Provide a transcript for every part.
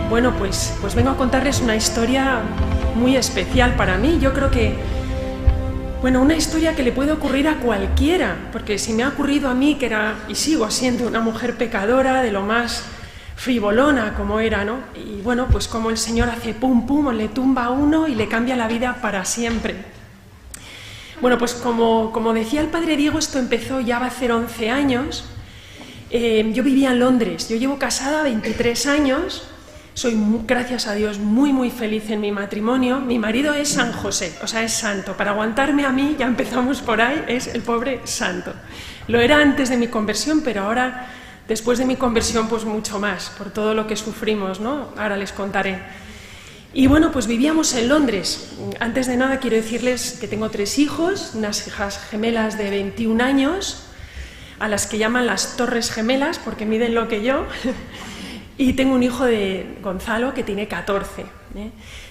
Bueno, pues vengo a contarles una historia muy especial para mí. Yo creo que, bueno, una historia que le puede ocurrir a cualquiera, porque si me ha ocurrido a mí, que era y sigo siendo una mujer pecadora, de lo más frivolona como era, ¿no? Y bueno, pues como el Señor hace pum pum, le tumba a uno y le cambia la vida para siempre. Bueno, pues como decía el padre Diego, esto empezó ya va a hacer 11 años. Yo vivía en Londres, yo llevo casada 23 años, soy, gracias a Dios, muy feliz en mi matrimonio. Mi marido es San José, o sea, es santo. Para aguantarme a mí, ya empezamos por ahí, es el pobre santo. Lo era antes de mi conversión, pero ahora, después de mi conversión, pues mucho más, por todo lo que sufrimos, ¿no? Ahora les contaré. Y bueno, pues vivíamos en Londres. Antes de nada quiero decirles que tengo 3 hijos, unas hijas gemelas de 21 años, a las que llaman las Torres Gemelas, porque miden lo que yo, y tengo un hijo de Gonzalo que tiene 14.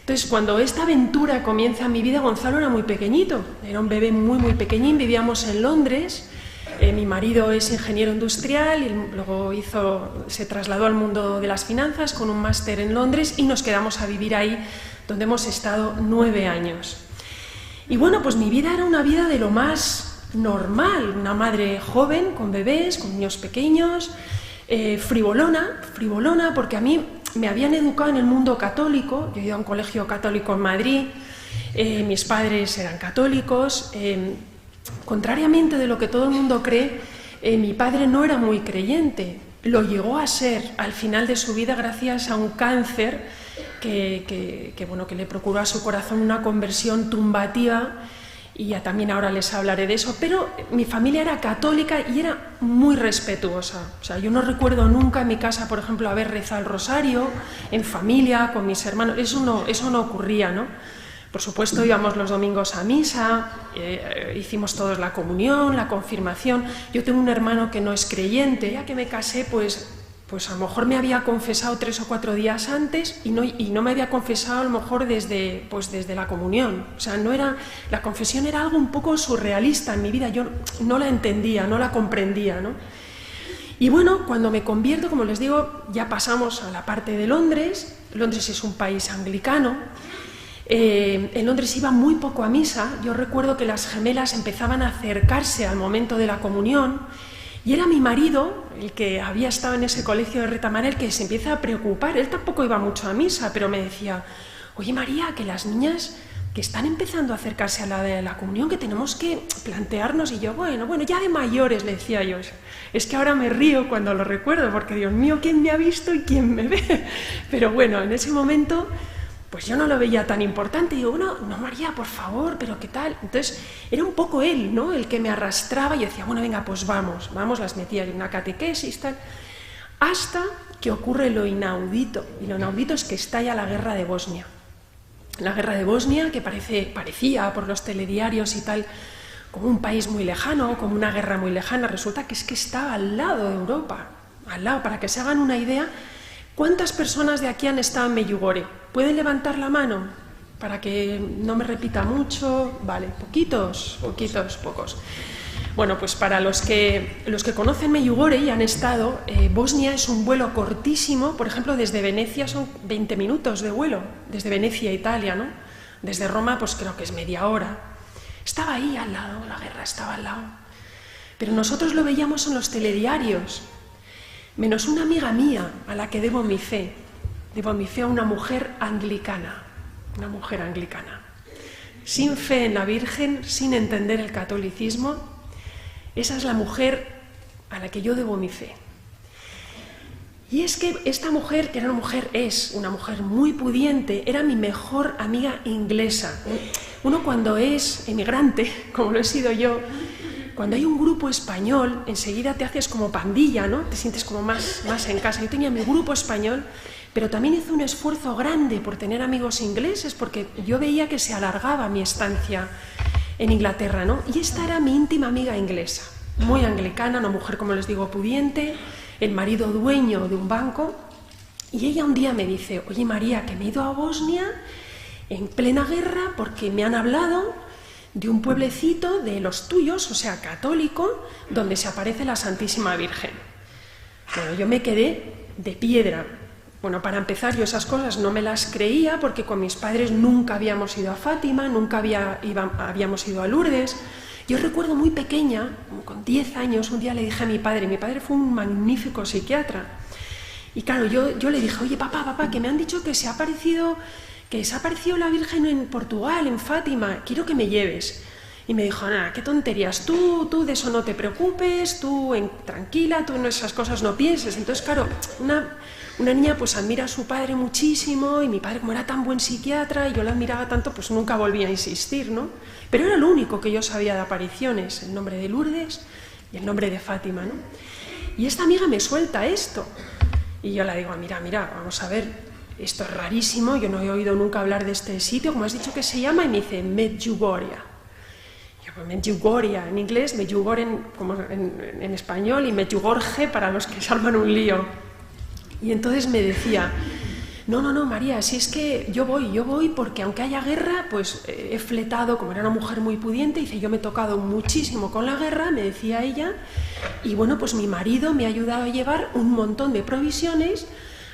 Entonces, cuando esta aventura comienza en mi vida, Gonzalo era muy pequeñito, era un bebé muy pequeñín, vivíamos en Londres. Mi marido es ingeniero industrial y luego se trasladó al mundo de las finanzas con un máster en Londres y nos quedamos a vivir ahí, donde hemos estado 9 años. Y bueno, pues mi vida era una vida de lo más normal, una madre joven, con bebés, con niños pequeños, frivolona, porque a mí me habían educado en el mundo católico. Yo he ido a un colegio católico en Madrid, mis padres eran católicos. Contrariamente de lo que todo el mundo cree, mi padre no era muy creyente. Lo llegó a ser al final de su vida gracias a un cáncer que le procuró a su corazón una conversión tumbativa, y ya también ahora les hablaré de eso. Pero mi familia era católica y era muy respetuosa. O sea, yo no recuerdo nunca en mi casa, por ejemplo, haber rezado el rosario en familia, con mis hermanos. Eso no ocurría, ¿no? Por supuesto, íbamos los domingos a misa, hicimos todos la comunión, la confirmación. Yo tengo un hermano que no es creyente. Ya que me casé, pues a lo mejor me había confesado 3 o 4 días antes y no me había confesado a lo mejor desde la comunión. O sea, la confesión era algo un poco surrealista en mi vida. Yo no la entendía, no la comprendía, ¿no? Y bueno, cuando me convierto, como les digo, ya pasamos a la parte de Londres. Londres es un país anglicano. En Londres iba muy poco a misa. Yo recuerdo que las gemelas empezaban a acercarse al momento de la comunión y era mi marido, el que había estado en ese colegio de Retamar, el que se empieza a preocupar. Él tampoco iba mucho a misa, pero me decía: oye María, que las niñas que están empezando a acercarse a la de la comunión, que tenemos que plantearnos. Y yo, bueno, ya de mayores, le decía yo. Es que ahora me río cuando lo recuerdo, porque Dios mío, ¿quién me ha visto y quién me ve? Pero bueno, en ese momento pues yo no lo veía tan importante. Digo, no María, por favor, pero ¿qué tal? Entonces era un poco él, ¿no?, el que me arrastraba, y yo decía, bueno, venga, pues vamos, las metía en una catequesis, tal, hasta que ocurre lo inaudito. Y lo inaudito es que estalla la guerra de Bosnia. La guerra de Bosnia, que parecía por los telediarios y tal como un país muy lejano, como una guerra muy lejana, resulta que es que estaba al lado de Europa, al lado. Para que se hagan una idea, ¿cuántas personas de aquí han estado en Medjugorje? ¿Pueden levantar la mano? Para que no me repita mucho. Vale, pocos. Bueno, pues para los que conocen Medjugorje y han estado, Bosnia es un vuelo cortísimo. Por ejemplo, desde Venecia son 20 minutos de vuelo, desde Venecia a Italia, ¿no? Desde Roma, pues creo que es media hora. Estaba ahí al lado, la guerra estaba al lado. Pero nosotros lo veíamos en los telediarios, menos una amiga mía a la que debo mi fe. Debo mi fe a una mujer anglicana, sin fe en la Virgen, sin entender el catolicismo. Esa es la mujer a la que yo debo mi fe. Y es que esta mujer, que es una mujer muy pudiente, era mi mejor amiga inglesa. Uno, cuando es emigrante, como lo he sido yo, cuando hay un grupo español, enseguida te haces como pandilla, ¿no? Te sientes como más en casa. Yo tenía mi grupo español, pero también hice un esfuerzo grande por tener amigos ingleses, porque yo veía que se alargaba mi estancia en Inglaterra, ¿no? Y esta era mi íntima amiga inglesa, muy anglicana, una mujer, como les digo, pudiente, el marido dueño de un banco. Y ella un día me dice, oye María, que me he ido a Bosnia en plena guerra porque me han hablado de un pueblecito de los tuyos, o sea, católico, donde se aparece la Santísima Virgen. Bueno, yo me quedé de piedra. Bueno, para empezar, yo esas cosas no me las creía porque con mis padres nunca habíamos ido a Fátima, nunca habíamos ido a Lourdes. Yo recuerdo muy pequeña, con 10 años, un día le dije a mi padre fue un magnífico psiquiatra, y claro, yo le dije, oye, papá, que me han dicho que se ha aparecido la Virgen en Portugal, en Fátima, quiero que me lleves. Y me dijo, nada, qué tonterías, tú de eso no te preocupes, tranquila, tú en esas cosas no pienses. Entonces, claro, una niña pues admira a su padre muchísimo, y mi padre, como era tan buen psiquiatra y yo la admiraba tanto, pues nunca volví a insistir, ¿no? Pero era lo único que yo sabía de apariciones, el nombre de Lourdes y el nombre de Fátima, ¿no? Y esta amiga me suelta esto, y yo la digo, mira, vamos a ver, esto es rarísimo, yo no he oído nunca hablar de este sitio, ¿cómo has dicho que se llama? Y me dice, Medjugorje. Medjugorje en inglés, Medjugorje como en español, y Medjugorje para los que se arman un lío. Y entonces me decía, no, María, si es que yo voy porque aunque haya guerra, pues he fletado, como era una mujer muy pudiente, dice, yo me he tocado muchísimo con la guerra, me decía ella, y bueno, pues mi marido me ha ayudado a llevar un montón de provisiones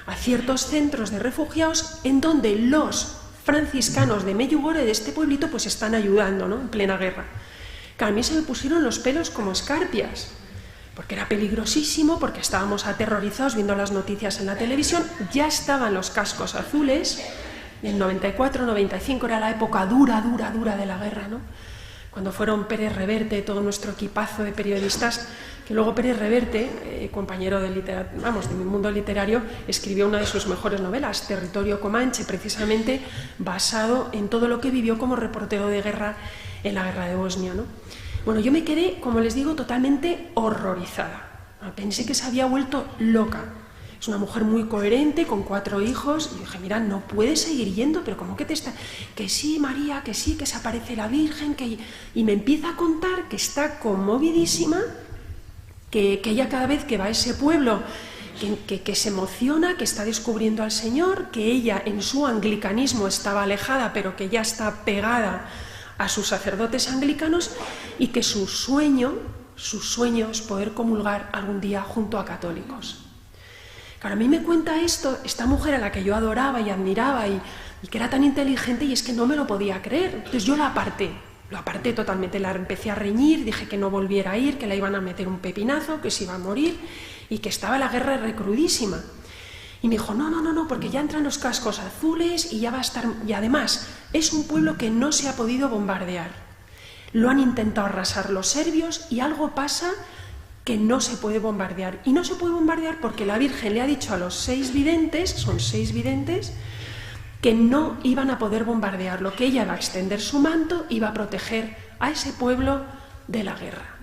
a ciertos centros de refugiados en donde los franciscanos de Medjugorje, de este pueblito, pues están ayudando, ¿no?, en plena guerra. Que a mí se me pusieron los pelos como escarpias, porque era peligrosísimo, porque estábamos aterrorizados viendo las noticias en la televisión, ya estaban los cascos azules, en 94, 95 era la época dura de la guerra, ¿no? Cuando fueron Pérez Reverte, todo nuestro equipazo de periodistas, que luego Pérez Reverte, compañero de mi mundo literario, escribió una de sus mejores novelas, Territorio Comanche, precisamente basado en todo lo que vivió como reportero de guerra en la guerra de Bosnia, ¿no? Bueno, yo me quedé, como les digo, totalmente horrorizada. Pensé que se había vuelto loca. Es una mujer muy coherente, con 4 hijos, y dije, mira, no puedes seguir yendo, pero ¿cómo que te está...? Que sí, María, que sí, que se aparece la Virgen, que... Y me empieza a contar que está conmovidísima, que ella cada vez que va a ese pueblo, que se emociona, que está descubriendo al Señor, que ella en su anglicanismo estaba alejada, pero que ya está pegada a sus sacerdotes anglicanos, y que su sueño es poder comulgar algún día junto a católicos. Claro, a mí me cuenta esto, esta mujer a la que yo adoraba y admiraba y que era tan inteligente, y es que no me lo podía creer. Entonces yo lo aparté totalmente, la empecé a reñir, dije que no volviera a ir, que la iban a meter un pepinazo, que se iba a morir y que estaba la guerra recrudísima. Y me dijo, no, porque ya entran los cascos azules y ya va a estar... Y además, es un pueblo que no se ha podido bombardear. Lo han intentado arrasar los serbios y algo pasa que no se puede bombardear. Y no se puede bombardear porque la Virgen le ha dicho a los 6 videntes, son 6 videntes, que no iban a poder bombardearlo, que ella va a extender su manto y va a proteger a ese pueblo de la guerra.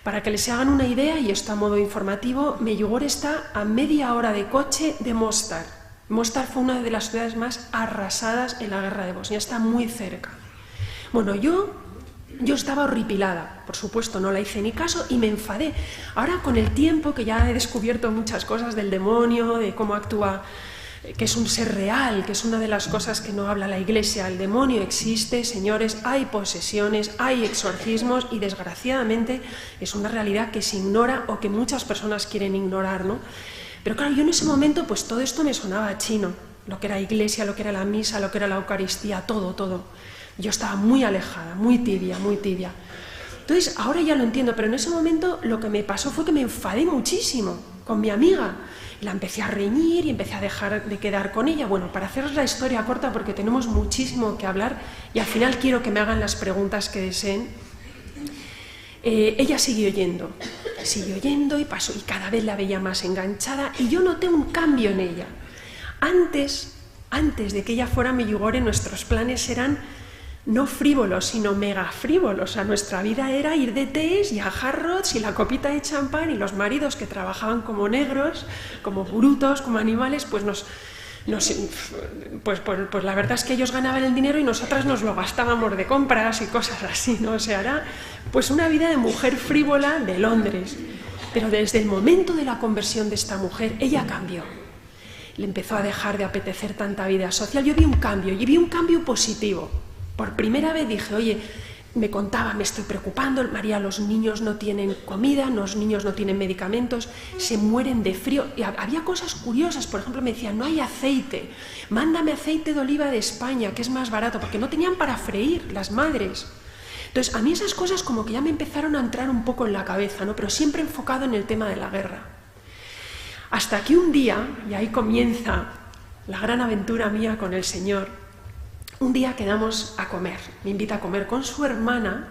Para que les hagan una idea, y esto a modo informativo, Medjugorje está a media hora de coche de Mostar. Mostar fue una de las ciudades más arrasadas en la guerra de Bosnia, está muy cerca. Bueno, yo estaba horripilada, por supuesto, no la hice ni caso y me enfadé. Ahora, con el tiempo, que ya he descubierto muchas cosas del demonio, de cómo actúa, que es un ser real, que es una de las cosas que no habla la Iglesia. El demonio existe, señores, hay posesiones, hay exorcismos, y desgraciadamente es una realidad que se ignora o que muchas personas quieren ignorar, ¿no? Pero claro, yo en ese momento pues todo esto me sonaba chino, lo que era Iglesia, lo que era la misa, lo que era la Eucaristía, todo. Yo estaba muy alejada, muy tibia. Entonces, ahora ya lo entiendo, pero en ese momento lo que me pasó fue que me enfadé muchísimo con mi amiga. La empecé a reñir y empecé a dejar de quedar con ella. Bueno, para haceros la historia corta, porque tenemos muchísimo que hablar y al final quiero que me hagan las preguntas que deseen, ella siguió yendo y pasó, y cada vez la veía más enganchada, y yo noté un cambio en ella. Antes de que ella fuera a Medjugorje, nuestros planes eran no frívolos, sino mega frívolos. O sea, nuestra vida era ir de tés y a jarrots y la copita de champán, y los maridos que trabajaban como negros, como brutos, como animales, pues pues la verdad es que ellos ganaban el dinero y nosotras nos lo gastábamos de compras y cosas así, ¿no? O sea, era pues una vida de mujer frívola de Londres. Pero desde el momento de la conversión de esta mujer, ella cambió. Le empezó a dejar de apetecer tanta vida social. Yo vi un cambio, y vi un cambio positivo. Por primera vez dije, oye, me contaba, me estoy preocupando, María, los niños no tienen comida, los niños no tienen medicamentos, se mueren de frío. Y había cosas curiosas, por ejemplo, me decían, no hay aceite, mándame aceite de oliva de España, que es más barato, porque no tenían para freír las madres. Entonces, a mí esas cosas como que ya me empezaron a entrar un poco en la cabeza, ¿no? Pero siempre enfocado en el tema de la guerra. Hasta que un día, y ahí comienza la gran aventura mía con el Señor, un día quedamos a comer, me invita a comer con su hermana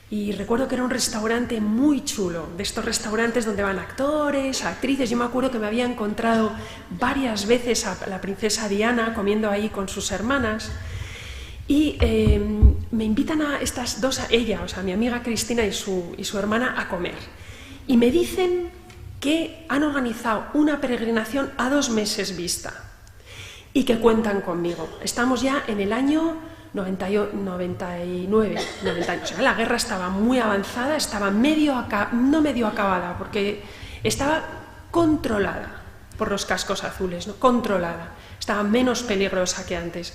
y recuerdo que era un restaurante muy chulo, de estos restaurantes donde van actores, actrices. Yo me acuerdo que me había encontrado varias veces a la princesa Diana comiendo ahí con sus hermanas y me invitan a estas dos, a ella, o sea, mi amiga Cristina y su hermana, a comer. Y me dicen que han organizado una peregrinación a 2 meses vista y que cuentan conmigo. Estamos ya en el año 99, o sea, la guerra estaba muy avanzada, estaba no medio acabada, porque estaba controlada por los cascos azules, ¿no? Controlada, estaba menos peligrosa que antes.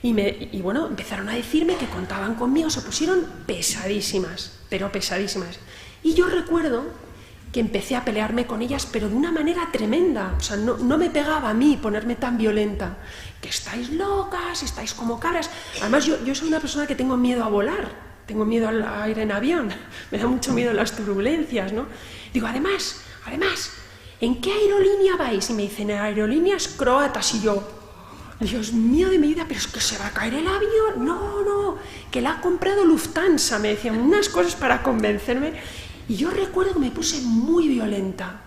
Y bueno, empezaron a decirme que contaban conmigo, se pusieron pesadísimas, pero pesadísimas. Y yo recuerdo que empecé a pelearme con ellas, pero de una manera tremenda. O sea, no me pegaba a mí ponerme tan violenta. Que estáis locas, estáis como cabras. Además, yo soy una persona que tengo miedo a volar, tengo miedo al ir en avión, me da mucho miedo las turbulencias, ¿no? Digo, además, ¿en qué aerolínea vais? Y me dicen, aerolíneas croatas. Y yo, Dios mío de mi vida, pero es que se va a caer el avión. No, que la ha comprado Lufthansa. Me decían unas cosas para convencerme. Y yo recuerdo que me puse muy violenta,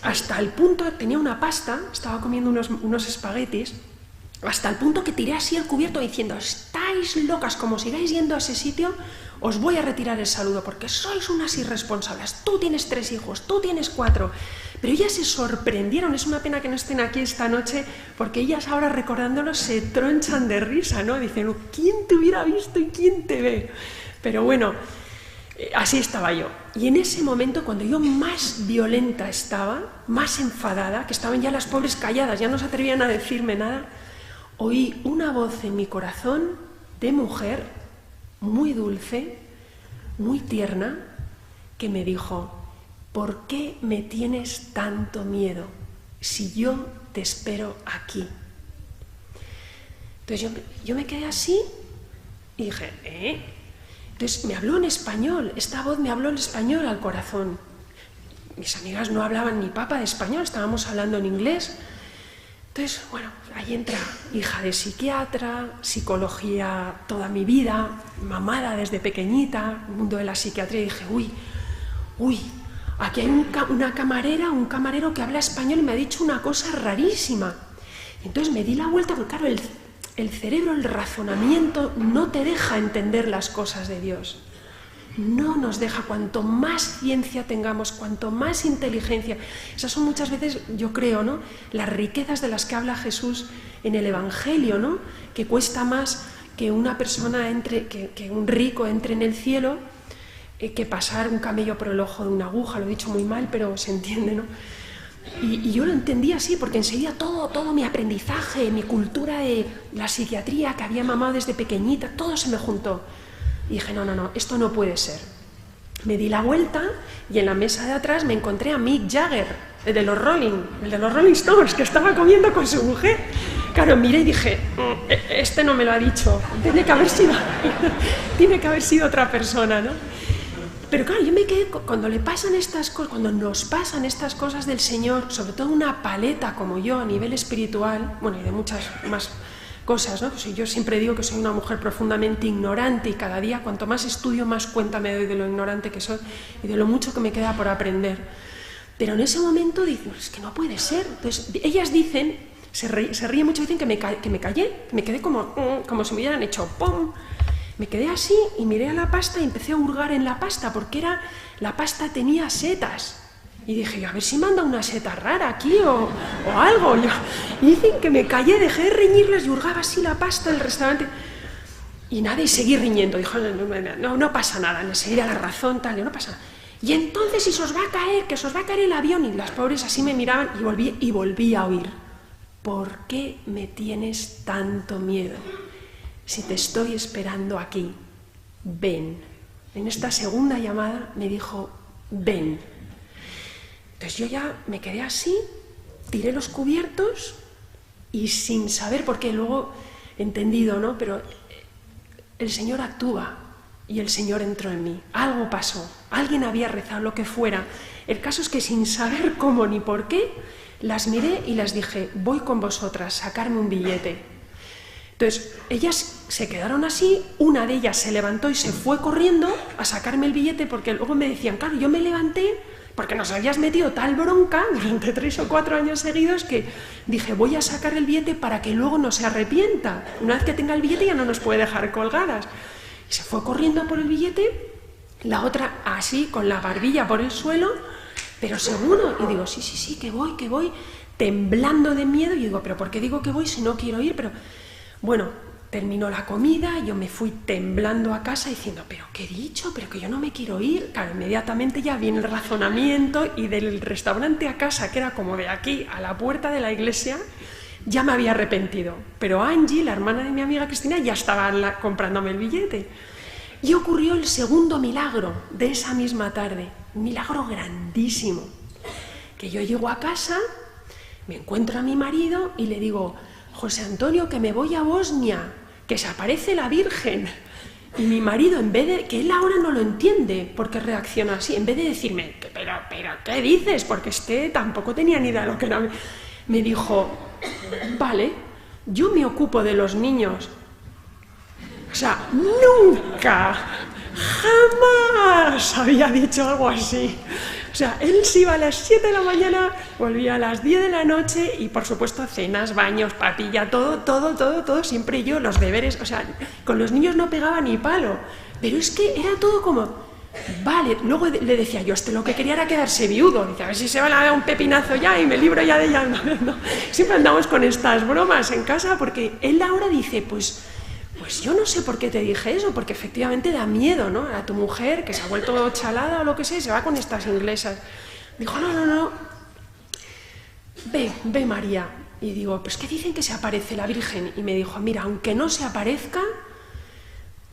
hasta el punto, tenía una pasta, estaba comiendo unos espaguetis, hasta el punto que tiré así el cubierto diciendo, estáis locas, como sigáis yendo a ese sitio, os voy a retirar el saludo, porque sois unas irresponsables, tú tienes 3 hijos, tú tienes 4, pero ellas se sorprendieron. Es una pena que no estén aquí esta noche, porque ellas ahora recordándolo se tronchan de risa, ¿no? Dicen, ¿quién te hubiera visto y quién te ve? Pero bueno, así estaba yo. Y en ese momento, cuando yo más violenta estaba, más enfadada, que estaban ya las pobres calladas, ya no se atrevían a decirme nada, oí una voz en mi corazón de mujer, muy dulce, muy tierna, que me dijo, ¿por qué me tienes tanto miedo si yo te espero aquí? Entonces yo me quedé así y dije, Entonces me habló en español, esta voz me habló en español al corazón. Mis amigas no hablaban ni papa de español, estábamos hablando en inglés. Entonces, bueno, ahí entra hija de psiquiatra, psicología toda mi vida, mamada desde pequeñita, el mundo de la psiquiatría, y dije, uy, aquí hay una camarera, un camarero que habla español y me ha dicho una cosa rarísima. Y entonces me di la vuelta, porque claro, el cerebro, el razonamiento no te deja entender las cosas de Dios. No nos deja. Cuanto más ciencia tengamos, cuanto más inteligencia. Esas son muchas veces, yo creo, ¿no?, las riquezas de las que habla Jesús en el Evangelio, ¿no?, que cuesta más que una persona que un rico entre en el cielo, que pasar un camello por el ojo de una aguja. Lo he dicho muy mal, pero se entiende, ¿no? Y yo lo entendí así, porque enseguida todo mi aprendizaje, mi cultura de la psiquiatría que había mamado desde pequeñita, todo se me juntó. Y dije, no, esto no puede ser. Me di la vuelta y en la mesa de atrás me encontré a Mick Jagger, el de los Rolling Stones, que estaba comiendo con su mujer. Claro, miré y dije, este no me lo ha dicho, tiene que haber sido otra persona, ¿no? Pero claro, yo me quedé, cuando le pasan estas cosas, cuando nos pasan estas cosas del Señor, sobre todo una paleta como yo a nivel espiritual, bueno, y de muchas más cosas, ¿no? Pues yo siempre digo que soy una mujer profundamente ignorante y cada día, cuanto más estudio, más cuenta me doy de lo ignorante que soy y de lo mucho que me queda por aprender. Pero en ese momento dicen, es que no puede ser. Entonces, ellas dicen, se ríen mucho, dicen que me callé, que me quedé como si me hubieran hecho ¡pum! Me quedé así y miré a la pasta y empecé a hurgar en la pasta, porque la pasta tenía setas. Y dije, a ver si manda una seta rara aquí o algo. Y dicen que me callé, dejé de reñirles y hurgaba así la pasta del restaurante. Y nada, y seguí riñendo. Dijo, no pasa nada, enseguida la razón, tal, no pasa nada. Y entonces, si se os va a caer, que se os va a caer el avión. Y las pobres así me miraban y volví a oír. ¿Por qué me tienes tanto miedo si te estoy esperando aquí, ven. En esta segunda llamada me dijo, ven. Entonces yo ya me quedé así, tiré los cubiertos y sin saber, porque luego he entendido, ¿no? Pero el Señor actúa y el Señor entró en mí. Algo pasó, alguien había rezado, lo que fuera. El caso es que sin saber cómo ni por qué, las miré y las dije, voy con vosotras, sacarme un billete. Entonces, ellas se quedaron así, una de ellas se levantó y se fue corriendo a sacarme el billete, porque luego me decían, claro, yo me levanté porque nos habías metido tal bronca durante 3 o 4 años seguidos que dije, voy a sacar el billete para que luego no se arrepienta. Una vez que tenga el billete ya no nos puede dejar colgadas. Y se fue corriendo por el billete, la otra así, con la barbilla por el suelo, pero seguro. Y digo, sí, que voy, temblando de miedo. Y digo, pero ¿por qué digo que voy si no quiero ir? Pero bueno, terminó la comida, yo me fui temblando a casa diciendo, ¿pero qué he dicho? ¿Pero que yo no me quiero ir? Claro, inmediatamente ya viene el razonamiento y del restaurante a casa, que era como de aquí a la puerta de la iglesia, ya me había arrepentido. Pero Angie, la hermana de mi amiga Cristina, ya estaba comprándome el billete. Y ocurrió el segundo milagro de esa misma tarde, un milagro grandísimo, que yo llego a casa, me encuentro a mi marido y le digo, José Antonio, que me voy a Bosnia, que se aparece la Virgen. Y mi marido, en vez de, que él ahora no lo entiende porque reacciona así, en vez de decirme, pero ¿qué dices? Porque tampoco tenía ni idea de lo que era. Me dijo, vale, yo me ocupo de los niños. O sea, nunca, jamás había dicho algo así. O sea, él se iba a las 7 de la mañana, volvía a las 10 de la noche y, por supuesto, cenas, baños, papilla, todo, siempre yo, los deberes, o sea, con los niños no pegaba ni palo. Pero es que era todo como, vale, luego le decía yo, lo que quería era quedarse viudo, dice, a ver si se va a dar un pepinazo ya y me libro ya de ella. No. Siempre andamos con estas bromas en casa porque él ahora dice, pues yo no sé por qué te dije eso, porque efectivamente da miedo, ¿no? A tu mujer, que se ha vuelto chalada o lo que sea, y se va con estas inglesas. Dijo, no, ve María. Y digo, pues ¿qué dicen que se aparece la Virgen? Y me dijo, mira, aunque no se aparezca,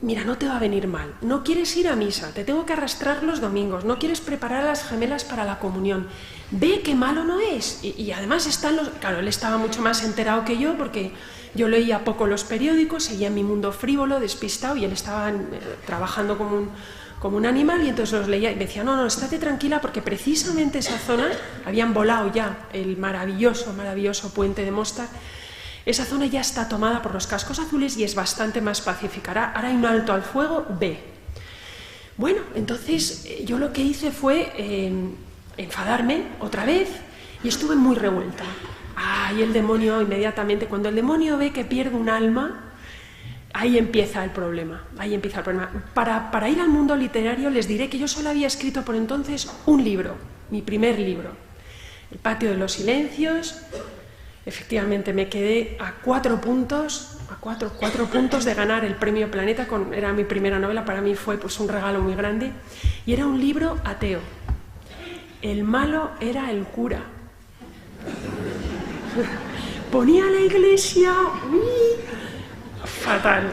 mira, no te va a venir mal. No quieres ir a misa, te tengo que arrastrar los domingos, no quieres preparar a las gemelas para la comunión. Ve qué malo no es. Y además claro, él estaba mucho más enterado que yo porque yo leía poco los periódicos, seguía en mi mundo frívolo, despistado, y él estaba trabajando como un animal, y entonces los leía y me decía, no, estate tranquila porque precisamente esa zona, habían volado ya el maravilloso puente de Mostar, esa zona ya está tomada por los cascos azules y es bastante más pacífica. Ahora hay un alto al fuego, ve. Bueno, entonces yo lo que hice fue enfadarme otra vez y estuve muy revuelta. Y el demonio inmediatamente, cuando el demonio ve que pierde un alma, ahí empieza el problema. Para ir al mundo literario les diré que yo solo había escrito por entonces un libro, mi primer libro, El patio de los silencios. Efectivamente me quedé a 4 puntos de ganar el premio Planeta, era mi primera novela, para mí fue pues un regalo muy grande, y era un libro ateo. El malo era el cura. Ponía la iglesia, fatal.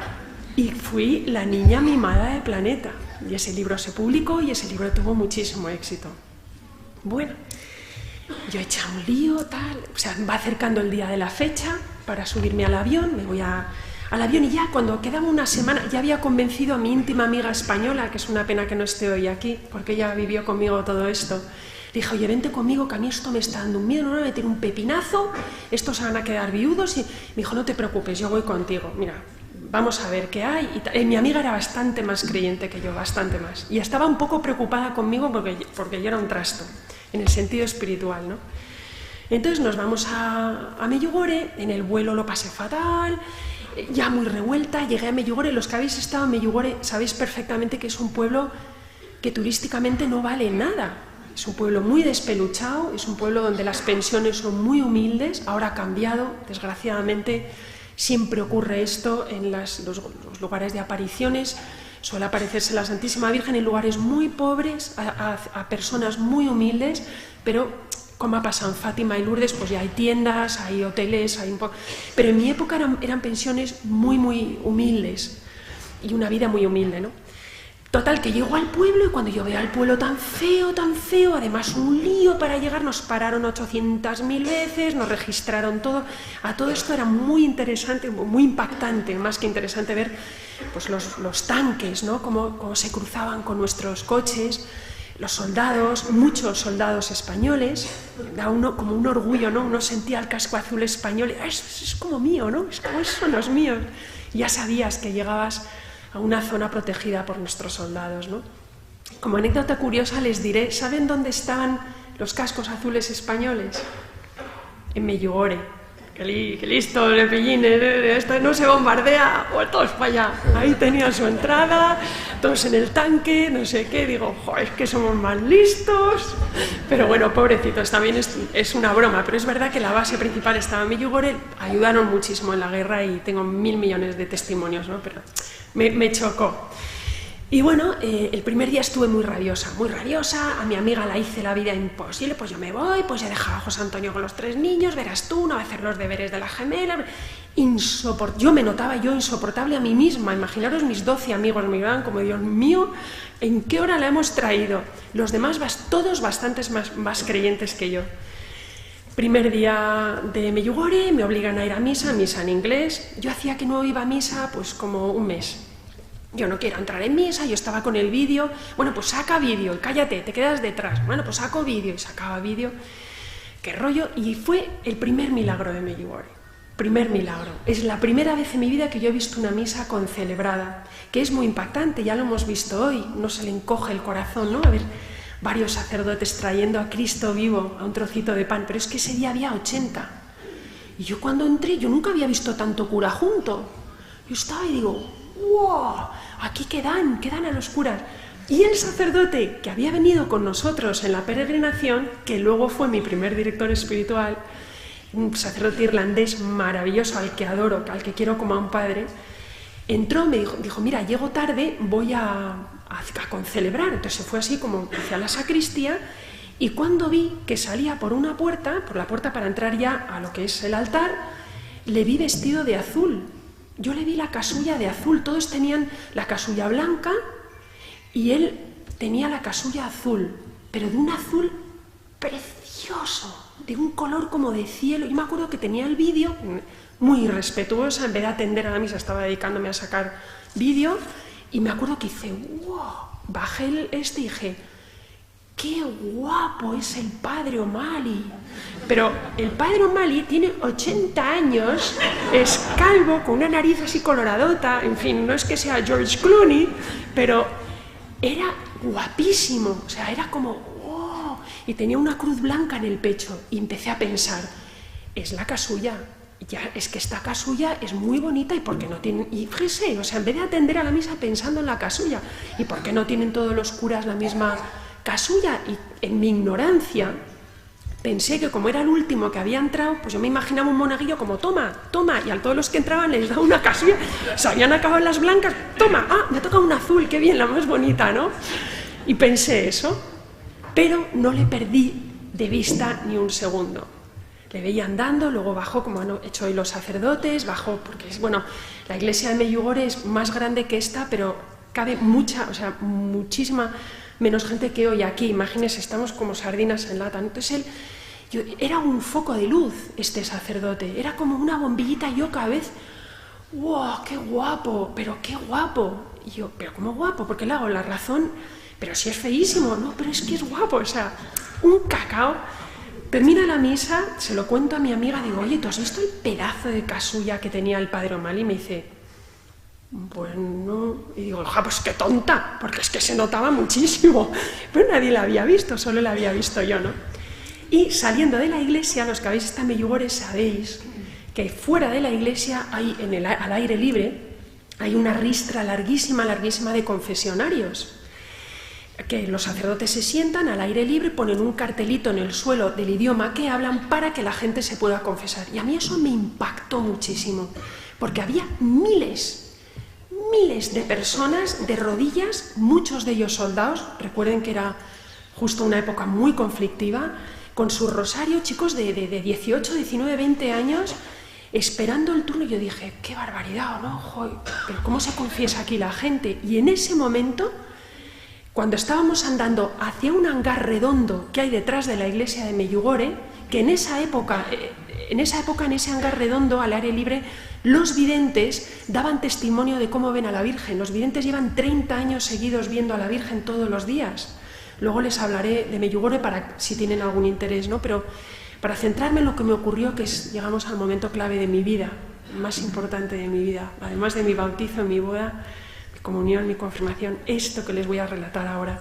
Y fui la niña mimada de Planeta. Y ese libro se publicó y ese libro tuvo muchísimo éxito. Bueno, yo he echado un lío, tal. O sea, va acercando el día de la fecha para subirme al avión. Me voy al avión y ya cuando quedaba una semana ya había convencido a mi íntima amiga española, que es una pena que no esté hoy aquí, porque ella vivió conmigo todo esto. Dije, oye, vente conmigo, que a mí esto me está dando un miedo, no me voy a meter un pepinazo, estos se van a quedar viudos. Y me dijo, no te preocupes, yo voy contigo, mira, vamos a ver qué hay. Mi amiga era bastante más creyente que yo, bastante más. Y estaba un poco preocupada conmigo porque yo era un trasto, en el sentido espiritual, ¿no? Entonces nos vamos a Medjugorje, en el vuelo lo pasé fatal, ya muy revuelta, llegué a Medjugorje. Los que habéis estado en Medjugorje sabéis perfectamente que es un pueblo que turísticamente no vale nada. Es un pueblo muy despeluchado, es un pueblo donde las pensiones son muy humildes, ahora ha cambiado, desgraciadamente siempre ocurre esto en los lugares de apariciones, suele aparecerse la Santísima Virgen en lugares muy pobres, a personas muy humildes, pero como ha pasado en Fátima y Lourdes, pues ya hay tiendas, hay hoteles, pero en mi época eran pensiones muy, muy humildes y una vida muy humilde, ¿no? Total, que llego al pueblo y cuando yo veo al pueblo tan feo, además un lío para llegar, nos pararon 800.000 veces, nos registraron todo. A todo esto era muy interesante, muy impactante, más que interesante ver pues los tanques, ¿no? Cómo se cruzaban con nuestros coches, los soldados, muchos soldados españoles. Da uno como un orgullo, ¿no? Uno sentía el casco azul español, es como mío, ¿no? Es como eso, no es mío. Y ya sabías que llegabas a una zona protegida por nuestros soldados, ¿no? Como anécdota curiosa les diré, ¿saben dónde estaban los cascos azules españoles? En Medjugorje. Qué listo, Lepellines, esto no se bombardea, o todos para allá. Ahí tenían su entrada, todos en el tanque, no sé qué, digo, joder, es que somos más listos. Pero bueno, pobrecitos, también es una broma, pero es verdad que la base principal estaba en Medjugorje, ayudaron muchísimo en la guerra y tengo 1000 millones de testimonios, ¿no? Pero me chocó. Y bueno, el primer día estuve muy rabiosa, a mi amiga la hice la vida imposible, pues yo me voy, pues ya dejaba a José Antonio con los 3 niños, verás tú, no va a hacer los deberes de la gemela, yo me notaba yo insoportable a mí misma, imaginaros mis 12 amigos me miraban como, Dios mío, ¿en qué hora la hemos traído? Los demás, todos bastantes más creyentes que yo. Primer día de Medjugorje, me obligan a ir a misa en inglés, yo hacía que no iba a misa pues como un mes. Yo no quiero entrar en misa, yo estaba con el vídeo, bueno, pues saca vídeo y cállate, te quedas detrás, bueno, pues saco vídeo y sacaba vídeo, qué rollo, y fue el primer milagro de Medjugorje, primer milagro. Es la primera vez en mi vida que yo he visto una misa concelebrada, que es muy impactante, ya lo hemos visto hoy, no se le encoge el corazón, ¿no? A ver, varios sacerdotes trayendo a Cristo vivo a un trocito de pan, pero es que ese día había 80, y yo cuando entré, yo nunca había visto tanto cura junto, yo estaba y digo, ¡wow! Aquí quedan a los curas. Y el sacerdote que había venido con nosotros en la peregrinación, que luego fue mi primer director espiritual, un sacerdote irlandés maravilloso, al que adoro, al que quiero como a un padre, entró, me dijo, mira, llego tarde, voy a concelebrar. Entonces se fue así como hacia la sacristía, y cuando vi que salía por una puerta, por la puerta para entrar ya a lo que es el altar, le vi vestido de azul. Yo le vi la casulla de azul, todos tenían la casulla blanca y él tenía la casulla azul, pero de un azul precioso, de un color como de cielo. Yo me acuerdo que tenía el vídeo, muy irrespetuosa, en vez de atender a la misa estaba dedicándome a sacar vídeo, y me acuerdo que hice, wow, bajé y dije, ¡qué guapo es el padre O'Malley! Pero el padre O'Malley tiene 80 años, es calvo, con una nariz así coloradota, en fin, no es que sea George Clooney, pero era guapísimo, o sea, era como, ¡wow! Y tenía una cruz blanca en el pecho, y empecé a pensar, es la casulla, ya, es que esta casulla es muy bonita, y ¿por qué no tienen? Y fíjese, o sea, en vez de atender a la misa pensando en la casulla, ¿y por qué no tienen todos los curas la misma casulla? Y en mi ignorancia pensé que como era el último que había entrado, pues yo me imaginaba un monaguillo como toma, y a todos los que entraban les daba una casulla, se habían acabado las blancas, toma, me ha tocado una azul, qué bien, la más bonita, ¿no? Y pensé eso, pero no le perdí de vista ni un segundo. Le veía andando, luego bajó, como han hecho hoy los sacerdotes, bajó, porque bueno, la iglesia de Medjugorje es más grande que esta, pero cabe muchísima menos gente que hoy aquí. Imagínense, estamos como sardinas en lata. Entonces era un foco de luz, este sacerdote, era como una bombillita, y yo cada vez, ¡wow, qué guapo! Pero qué guapo. Y yo, ¿pero cómo guapo? Porque le hago la razón, pero si es feísimo, no, pero es que es guapo, o sea, un cacao. Termina la misa, se lo cuento a mi amiga, digo, oye, ¿tú has visto el pedazo de casulla que tenía el padre O'Malley? Y me dice, bueno, y digo, pues qué tonta, porque es que se notaba muchísimo, pero nadie la había visto, solo la había visto yo, ¿no? Y saliendo de la iglesia, los que habéis estado en Medjugorje sabéis que fuera de la iglesia, al aire libre, hay una ristra larguísima de confesionarios, que los sacerdotes se sientan al aire libre, ponen un cartelito en el suelo del idioma que hablan para que la gente se pueda confesar. Y a mí eso me impactó muchísimo, porque había miles de personas de rodillas, muchos de ellos soldados. Recuerden que era justo una época muy conflictiva, con su rosario, chicos de 18, 19, 20 años, esperando el turno. Yo dije, qué barbaridad, ¿no? Joder, pero ¿cómo se confiesa aquí la gente? Y en ese momento, cuando estábamos andando hacia un hangar redondo que hay detrás de la iglesia de Medjugorje, que en esa época, en ese hangar redondo, al aire libre, los videntes daban testimonio de cómo ven a la Virgen. Los videntes llevan 30 años seguidos viendo a la Virgen todos los días. Luego les hablaré de Medjugorje para si tienen algún interés, ¿no? Pero para centrarme en lo que me ocurrió, que llegamos al momento clave de mi vida, más importante de mi vida, además de mi bautizo, mi boda, mi comunión, mi confirmación, esto que les voy a relatar ahora.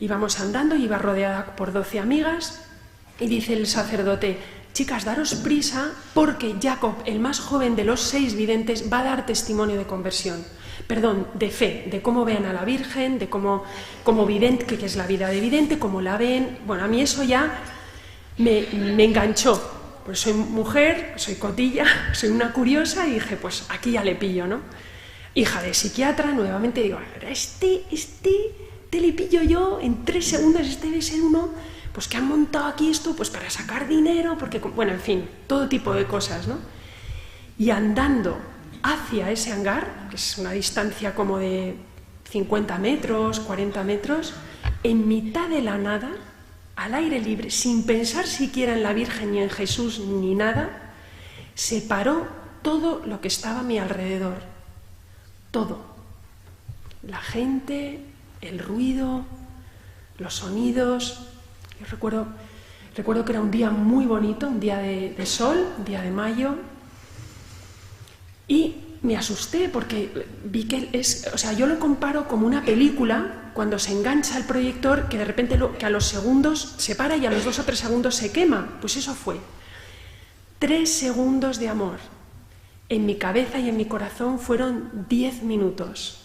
Íbamos andando, iba rodeada por 12 amigas y dice el sacerdote, chicas, daros prisa porque Jacob, el más joven de los 6 videntes, va a dar testimonio de conversión. Perdón, de fe, de cómo ven a la Virgen, de cómo vidente, que es la vida de vidente, cómo la ven. Bueno, a mí eso ya me enganchó. Pues soy mujer, soy cotilla, soy una curiosa y dije, pues aquí ya le pillo, ¿no? Hija de psiquiatra, nuevamente digo, este le pillo yo en 3 segundos, este debe ser uno, pues que han montado aquí esto, pues para sacar dinero, porque, bueno, en fin, todo tipo de cosas, ¿no? Y andando hacia ese hangar, que es una distancia como de 50 metros, 40 metros, en mitad de la nada, al aire libre, sin pensar siquiera en la Virgen ni en Jesús ni nada, se paró todo lo que estaba a mi alrededor. Todo. La gente, el ruido, los sonidos. Yo recuerdo que era un día muy bonito, un día de sol, un día de mayo. Y me asusté porque vi que yo lo comparo como una película cuando se engancha el proyector, que de repente que a los segundos se para y a los 2 o 3 segundos se quema. Pues eso fue. 3 segundos de amor. En mi cabeza y en mi corazón fueron 10 minutos.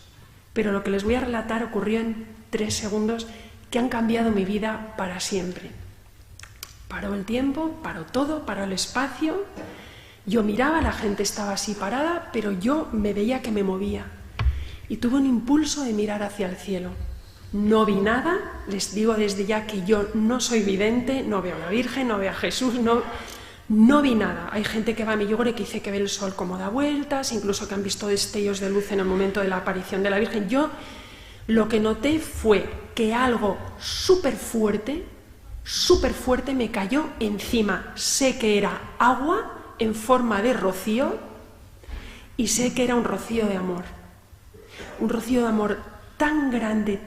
Pero lo que les voy a relatar ocurrió en 3 segundos que han cambiado mi vida para siempre. Paró el tiempo, paró todo, paró el espacio. Yo miraba, la gente estaba así parada, pero yo me veía que me movía. Y tuve un impulso de mirar hacia el cielo. No vi nada, les digo desde ya que yo no soy vidente, no veo a la Virgen, no veo a Jesús, no vi nada. Hay gente que va a Medjugorje que dice que ve el sol como da vueltas, incluso que han visto destellos de luz en el momento de la aparición de la Virgen. Yo lo que noté fue que algo súper fuerte me cayó encima. Sé que era agua en forma de rocío y sé que era un rocío de amor. Un rocío de amor tan grande,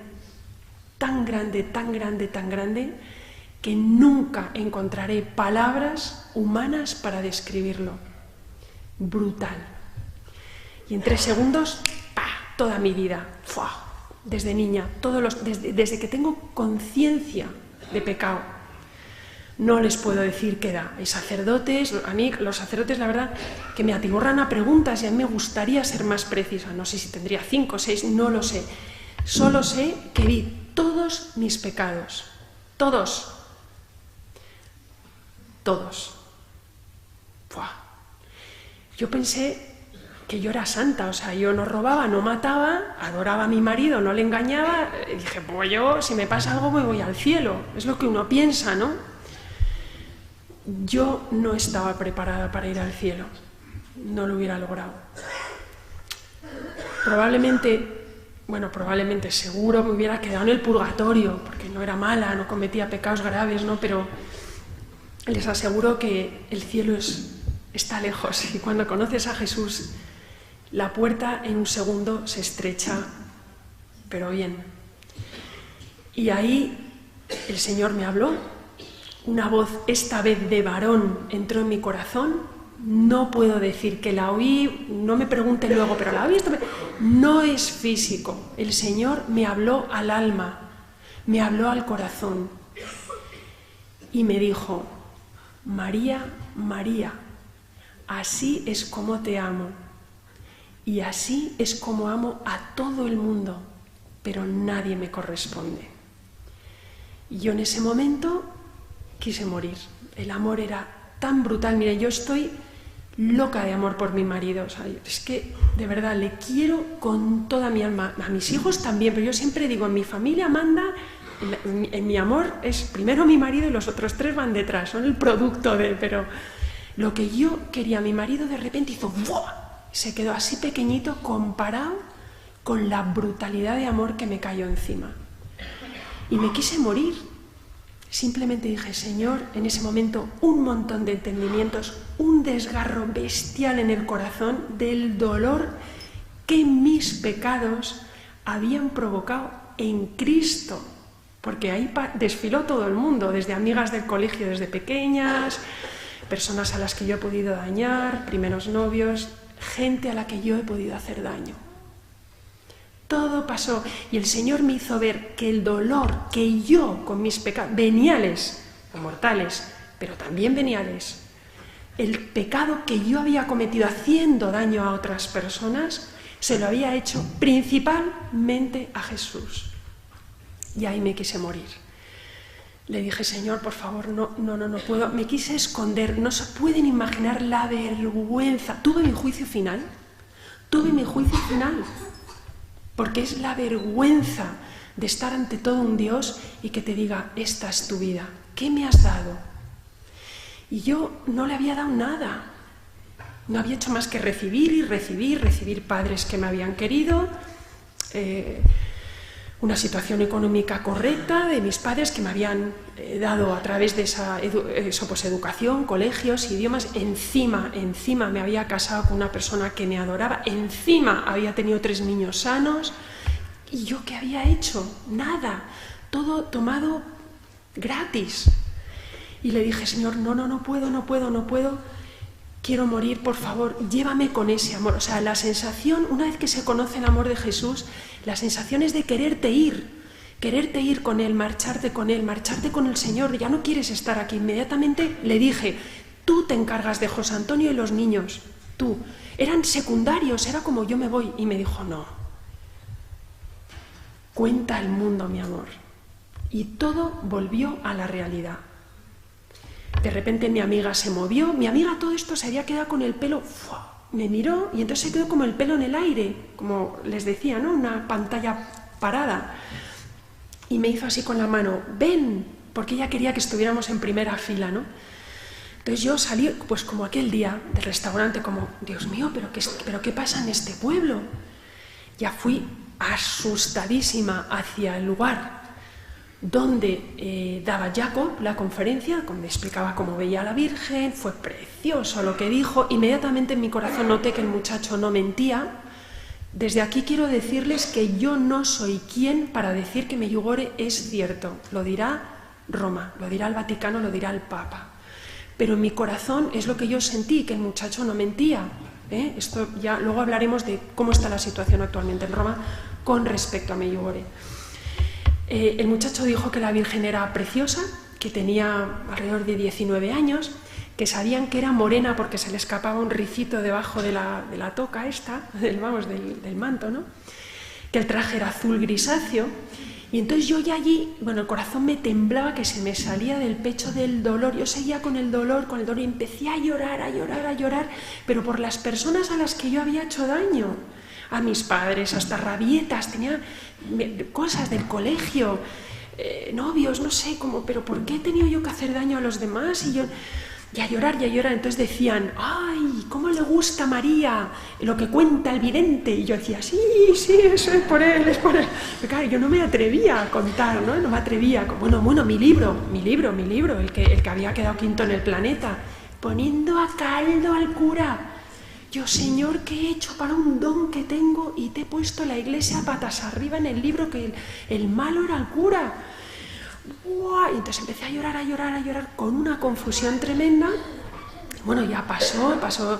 tan grande, tan grande, tan grande, que nunca encontraré palabras humanas para describirlo. Brutal. Y en 3 segundos, ¡pah!, toda mi vida. ¡Fua! Desde niña, desde que tengo conciencia de pecado. No les puedo decir qué edad. Hay sacerdotes, a mí los sacerdotes la verdad que me atiborran a preguntas y a mí me gustaría ser más precisa. No sé si tendría 5 o 6, no lo sé. Solo sé que vi todos mis pecados. Todos. Todos. ¡Fua! Yo pensé que yo era santa, o sea, yo no robaba, no mataba, adoraba a mi marido, no le engañaba. Y dije, pues yo, si me pasa algo me voy al cielo. Es lo que uno piensa, ¿no? Yo no estaba preparada para ir al cielo, no lo hubiera logrado. Probablemente, seguro me hubiera quedado en el purgatorio, porque no era mala, no cometía pecados graves, ¿no? Pero les aseguro que el cielo está lejos y cuando conoces a Jesús, la puerta en un segundo se estrecha, pero bien. Y ahí el Señor me habló. Una voz, esta vez de varón, entró en mi corazón. No puedo decir que la oí, no me pregunten luego, pero la oí. No es físico. El Señor me habló al alma, me habló al corazón y me dijo, María, María, así es como te amo y así es como amo a todo el mundo, pero nadie me corresponde. Y yo en ese momento quise morir. El amor era tan brutal. Mire, yo estoy loca de amor por mi marido. O sea, es que, de verdad, le quiero con toda mi alma. A mis hijos también, pero yo siempre digo, en mi familia manda en mi amor es primero mi marido y los otros 3 van detrás, son el producto de... Pero lo que yo quería, mi marido de repente hizo ¡buah! Se quedó así pequeñito comparado con la brutalidad de amor que me cayó encima. Y me quise morir. Simplemente dije, Señor, en ese momento un montón de entendimientos, un desgarro bestial en el corazón del dolor que mis pecados habían provocado en Cristo. Porque ahí desfiló todo el mundo, desde amigas del colegio desde pequeñas, personas a las que yo he podido dañar, primeros novios, gente a la que yo he podido hacer daño. Todo pasó y el Señor me hizo ver que el dolor que yo con mis pecados, veniales o mortales, pero también veniales, el pecado que yo había cometido haciendo daño a otras personas, se lo había hecho principalmente a Jesús. Y ahí me quise morir. Le dije, Señor, por favor, no puedo. Me quise esconder, no se pueden imaginar la vergüenza. Tuve mi juicio final, porque es la vergüenza de estar ante todo un Dios y que te diga, esta es tu vida, ¿qué me has dado? Y yo no le había dado nada, no había hecho más que recibir padres que me habían querido, una situación económica correcta de mis padres que me habían dado a través de esa educación, colegios, idiomas. Encima me había casado con una persona que me adoraba, encima había tenido 3 niños sanos. ¿Y yo qué había hecho? Nada, todo tomado gratis. Y le dije, Señor, no puedo, quiero morir, por favor, llévame con ese amor. O sea, la sensación, una vez que se conoce el amor de Jesús, la sensación es de quererte ir con Él, marcharte con el Señor, ya no quieres estar aquí. Inmediatamente le dije, tú te encargas de José Antonio y los niños, tú. Eran secundarios, era como yo me voy. Y me dijo, no, cuenta el mundo, mi amor. Y todo volvió a la realidad. De repente mi amiga se movió, mi amiga todo esto se había quedado con el pelo, me miró y entonces se quedó como el pelo en el aire, como les decía, ¿no? Una pantalla parada. Y me hizo así con la mano, ven, porque ella quería que estuviéramos en primera fila, ¿no? Entonces yo salí, pues como aquel día del restaurante, como, Dios mío, ¿pero qué pasa en este pueblo? Ya fui asustadísima hacia el lugar donde daba Jacob la conferencia, donde explicaba cómo veía a la Virgen. Fue precioso lo que dijo. Inmediatamente en mi corazón noté que el muchacho no mentía. Desde aquí quiero decirles que yo no soy quien para decir que Medjugorje es cierto. Lo dirá Roma, lo dirá el Vaticano, lo dirá el Papa. Pero en mi corazón es lo que yo sentí, que el muchacho no mentía. Esto ya luego hablaremos de cómo está la situación actualmente en Roma con respecto a Medjugorje. El muchacho dijo que la Virgen era preciosa, que tenía alrededor de 19 años, que sabían que era morena porque se le escapaba un ricito debajo de la toca esta, del manto, ¿no? Que el traje era azul grisáceo. Y entonces yo ya allí, bueno, el corazón me temblaba, que se me salía del pecho del dolor. Yo seguía con el dolor, y empecé a llorar, pero por las personas a las que yo había hecho daño. A mis padres, hasta rabietas, tenía cosas del colegio, novios, no sé, pero ¿por qué he tenido yo que hacer daño a los demás? Y a llorar, entonces decían, ¡ay, cómo le gusta a María lo que cuenta el vidente! Y yo decía, sí, eso es por él. Pero claro, yo no me atrevía a contar, ¿no? No me atrevía, bueno, mi libro, el que había quedado quinto en el planeta, poniendo a caldo al cura. Yo, Señor, ¿qué he hecho para un don que tengo? Y te he puesto la iglesia patas arriba en el libro, que el malo era el cura. ¡Uah! Y entonces empecé a llorar con una confusión tremenda. Bueno, ya pasó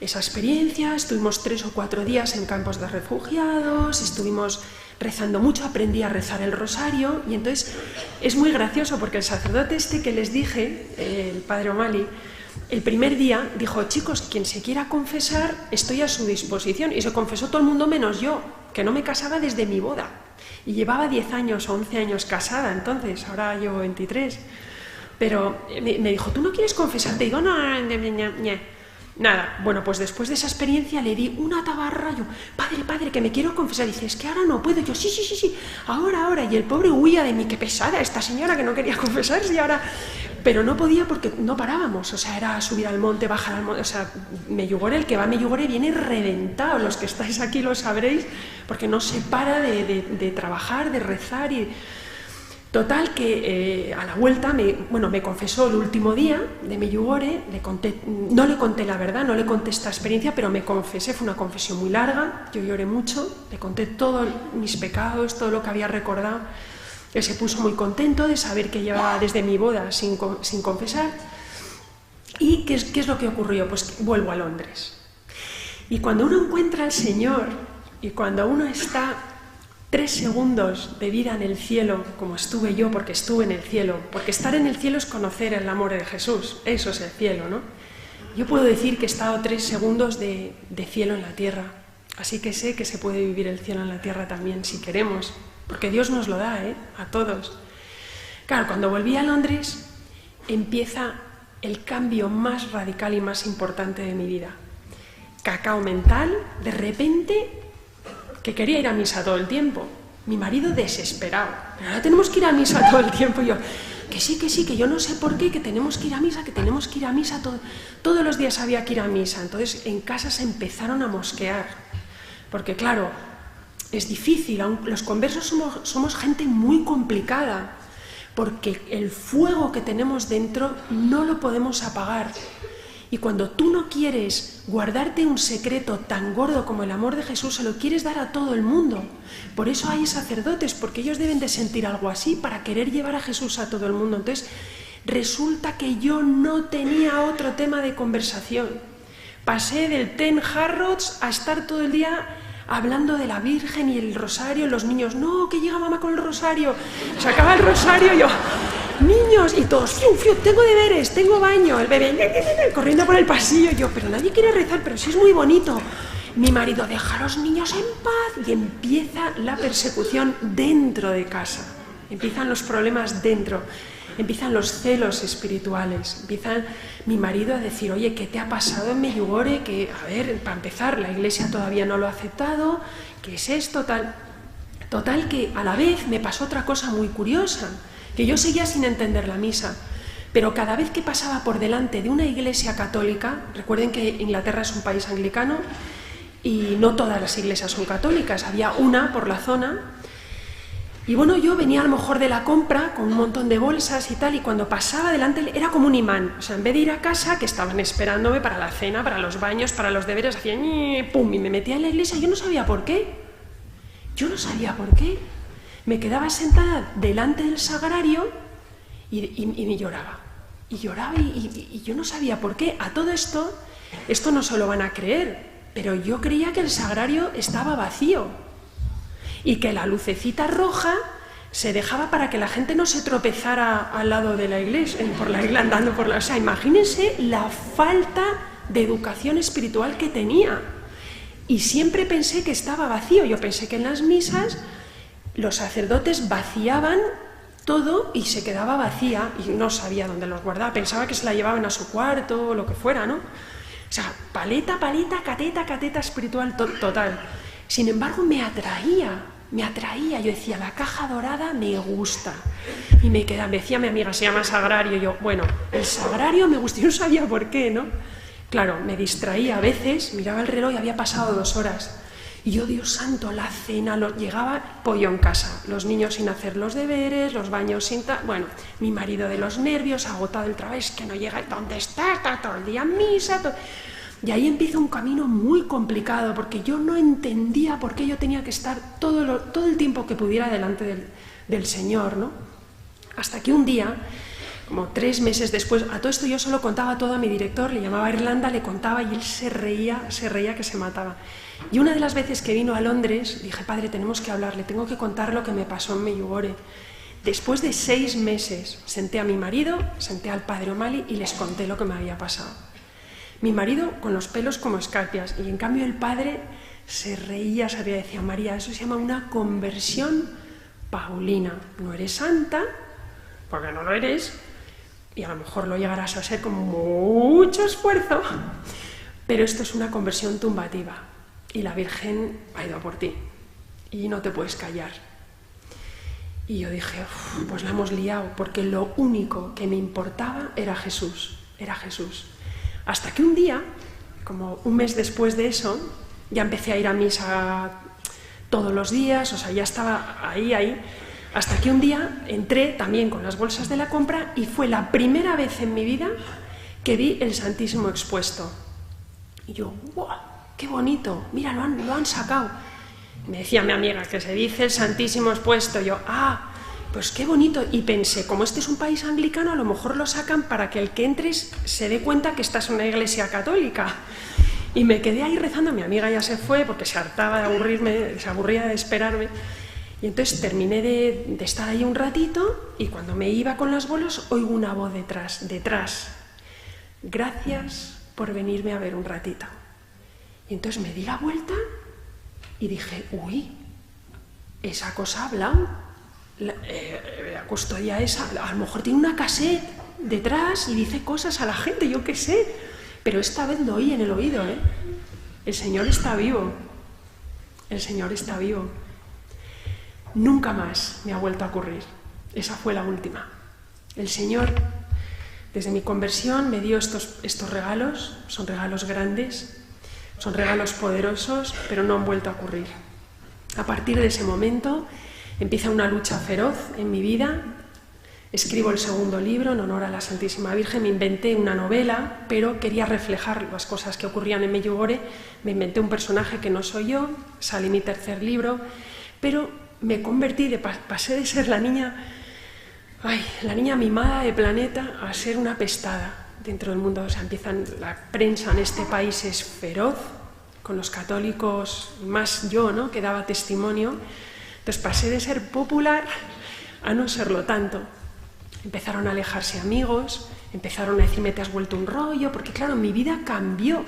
esa experiencia. Estuvimos 3 o 4 días en campos de refugiados, estuvimos rezando mucho, aprendí a rezar el rosario. Y entonces es muy gracioso porque el sacerdote este que les dije, el padre O'Malley, el primer día dijo, chicos, quien se quiera confesar, estoy a su disposición. Y se confesó todo el mundo menos yo, que no me casaba desde mi boda. Y llevaba 10 años o 11 años casada, entonces, ahora llevo 23. Pero me dijo, ¿tú no quieres confesarte? Y digo, no. Nada, bueno, pues después de esa experiencia le di una tabarra, yo, padre, que me quiero confesar. Dice, es que ahora no puedo. Yo, sí, ahora. Y el pobre huía de mí, qué pesada esta señora que no quería confesarse y ahora... Pero no podía porque no parábamos, o sea, era subir al monte, bajar al monte, o sea, Medjugorje, el que va a Medjugorje viene reventado, los que estáis aquí lo sabréis, porque no se para de trabajar, de rezar y... Total que a la vuelta, me confesó el último día de Medjugorje, no le conté la verdad, no le conté esta experiencia, pero me confesé, fue una confesión muy larga, yo lloré mucho, le conté todos mis pecados, todo lo que había recordado. Él se puso muy contento de saber que llevaba desde mi boda sin confesar. ¿Y qué es lo que ocurrió? Pues vuelvo a Londres. Y cuando uno encuentra al Señor, y cuando uno está 3 segundos de vida en el cielo, como estuve yo, porque estuve en el cielo, porque estar en el cielo es conocer el amor de Jesús, eso es el cielo, ¿no? Yo puedo decir que he estado 3 segundos de cielo en la tierra, así que sé que se puede vivir el cielo en la tierra también, si queremos, porque Dios nos lo da, a todos. Claro, cuando volví a Londres, empieza el cambio más radical y más importante de mi vida. Cacao mental, de repente... que quería ir a misa todo el tiempo. Mi marido desesperado. Pero ahora tenemos que ir a misa todo el tiempo. Y yo, que sí, que yo no sé por qué, que tenemos que ir a misa, todos los días había que ir a misa. Entonces en casa se empezaron a mosquear. Porque claro, es difícil, los conversos somos gente muy complicada. Porque el fuego que tenemos dentro no lo podemos apagar. Y cuando tú no quieres guardarte un secreto tan gordo como el amor de Jesús, se lo quieres dar a todo el mundo. Por eso hay sacerdotes, porque ellos deben de sentir algo así para querer llevar a Jesús a todo el mundo. Entonces, resulta que yo no tenía otro tema de conversación. Pasé del Ten Harrods a estar todo el día hablando de la Virgen y el rosario. Los niños, no, que llega mamá con el rosario. Sacaba el rosario y yo... niños, y todos, fiu, tengo deberes, tengo baño, el bebé corriendo por el pasillo, yo, pero nadie quiere rezar, pero sí es muy bonito. Mi marido, deja a los niños en paz, y empieza la persecución dentro de casa, empiezan los problemas dentro, empiezan los celos espirituales, empieza mi marido a decir, oye, ¿qué te ha pasado en Medjugorje? Que, a ver, para empezar, la iglesia todavía no lo ha aceptado, ¿qué es esto? Total que a la vez me pasó otra cosa muy curiosa, que yo seguía sin entender la misa, pero cada vez que pasaba por delante de una iglesia católica, recuerden que Inglaterra es un país anglicano y no todas las iglesias son católicas, había una por la zona, y bueno, yo venía a lo mejor de la compra con un montón de bolsas y tal, y cuando pasaba delante era como un imán, o sea, en vez de ir a casa, que estaban esperándome para la cena, para los baños, para los deberes, hacían pum, y me metía en la iglesia, yo no sabía por qué, me quedaba sentada delante del sagrario y lloraba. Y yo no sabía por qué. A todo esto no se lo van a creer, pero yo creía que el sagrario estaba vacío y que la lucecita roja se dejaba para que la gente no se tropezara al lado de la iglesia, andando por la... O sea, imagínense la falta de educación espiritual que tenía. Y siempre pensé que estaba vacío. Yo pensé que en las misas... los sacerdotes vaciaban todo y se quedaba vacía y no sabía dónde los guardaba, pensaba que se la llevaban a su cuarto o lo que fuera, ¿no? O sea, paleta, cateta espiritual total. Sin embargo, me atraía, yo decía, la caja dorada me gusta. Y me decía mi amiga, se llama sagrario, yo, bueno, el sagrario me gusta, yo no sabía por qué, ¿no? Claro, me distraía a veces, miraba el reloj y había pasado 2 horas. Y yo, Dios santo, la cena, llegaba pollo en casa, los niños sin hacer los deberes, los baños sin... Bueno, mi marido de los nervios, agotado del trabajo, es que no llega, ¿dónde está? Está todo el día en misa. Y ahí empieza un camino muy complicado, porque yo no entendía por qué yo tenía que estar todo el tiempo que pudiera delante del Señor, ¿no? Hasta que un día, como 3 meses después, a todo esto yo solo contaba todo a mi director, le llamaba a Irlanda, le contaba y él se reía que se mataba. Y una de las veces que vino a Londres, dije, padre, tenemos que hablar, le tengo que contar lo que me pasó en Medjugorje. Después de 6 meses, senté a mi marido, senté al padre O'Malley y les conté lo que me había pasado. Mi marido con los pelos como escarpias, y en cambio el padre se reía, decía, María, eso se llama una conversión paulina. No eres santa, porque no lo eres, y a lo mejor lo llegarás a ser con mucho esfuerzo, pero esto es una conversión tumbativa y la Virgen ha ido a por ti y no te puedes callar. Y yo dije, pues la hemos liado, porque lo único que me importaba era Jesús, era Jesús. Hasta que un día, como un mes después de eso, ya empecé a ir a misa todos los días, o sea, ya estaba ahí, hasta que un día entré también con las bolsas de la compra y fue la primera vez en mi vida que vi el Santísimo expuesto. Y yo, ¡guau! ¡Qué bonito! Mira, lo han sacado. Me decía mi amiga que se dice el Santísimo expuesto. Yo, pues qué bonito. Y pensé, como este es un país anglicano, a lo mejor lo sacan para que el que entres se dé cuenta que esta es una iglesia católica. Y me quedé ahí rezando. Mi amiga ya se fue porque se hartaba de aburrirme, se aburría de esperarme. Y entonces terminé de estar ahí un ratito y cuando me iba con las bolas oigo una voz detrás. Gracias por venirme a ver un ratito. Y entonces me di la vuelta y dije, uy, esa cosa ha hablado, la custodia esa, a lo mejor tiene una cassette detrás y dice cosas a la gente, yo qué sé, pero esta vez lo oí en el oído, ¿eh? El Señor está vivo, el Señor está vivo. Nunca más me ha vuelto a ocurrir, esa fue la última. El Señor, desde mi conversión, me dio estos regalos, son regalos grandes, son regalos poderosos, pero no han vuelto a ocurrir. A partir de ese momento empieza una lucha feroz en mi vida. Escribo el segundo libro en honor a la Santísima Virgen. Me inventé una novela, pero quería reflejar las cosas que ocurrían en Medjugorje. Me inventé un personaje que no soy yo, salí mi tercer libro, pero me convertí, pasé de ser la niña mimada de Planeta a ser una pestada dentro del mundo. O sea, la prensa en este país es feroz, con los católicos, más yo, ¿no?, que daba testimonio. Entonces pasé de ser popular a no serlo tanto. Empezaron a alejarse amigos, empezaron a decirme, te has vuelto un rollo, porque claro, mi vida cambió.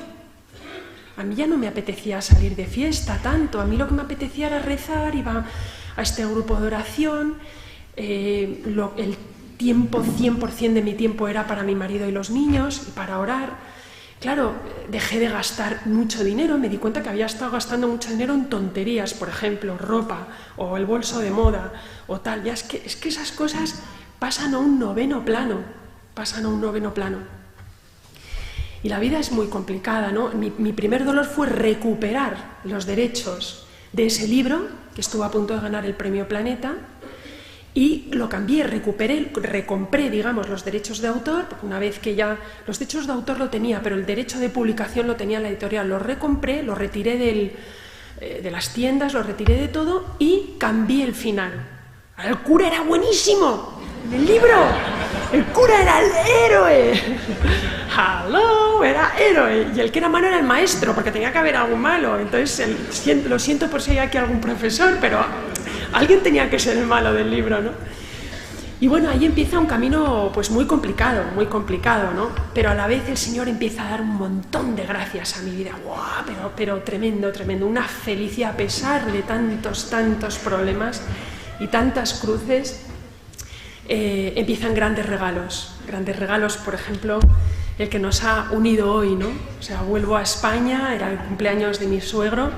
A mí ya no me apetecía salir de fiesta tanto, a mí lo que me apetecía era rezar, iba a este grupo de oración, el tiempo, 100% de mi tiempo era para mi marido y los niños y para orar. Claro, dejé de gastar mucho dinero, me di cuenta que había estado gastando mucho dinero en tonterías, por ejemplo, ropa o el bolso de moda o tal. Ya es que esas cosas pasan a un noveno plano. Y la vida es muy complicada, ¿no? Mi primer dolor fue recuperar los derechos de ese libro, que estuvo a punto de ganar el Premio Planeta, y lo cambié, recompré, digamos, los derechos de autor, porque una vez que ya los derechos de autor lo tenía, pero el derecho de publicación lo tenía la editorial, lo recompré, lo retiré de las tiendas, lo retiré de todo y cambié el final. El cura era buenísimo, el libro, el cura era el héroe. ¡Hello! Era héroe. Y el que era malo era el maestro, porque tenía que haber algo malo. Entonces, lo siento por si hay aquí algún profesor, pero alguien tenía que ser el malo del libro, ¿no? Y bueno, ahí empieza un camino pues muy complicado, ¿no? Pero a la vez el Señor empieza a dar un montón de gracias a mi vida. ¡Guau! Pero tremendo. Una felicidad a pesar de tantos problemas y tantas cruces. Empiezan grandes regalos, por ejemplo, el que nos ha unido hoy, ¿no? O sea, vuelvo a España, era el cumpleaños de mi suegro,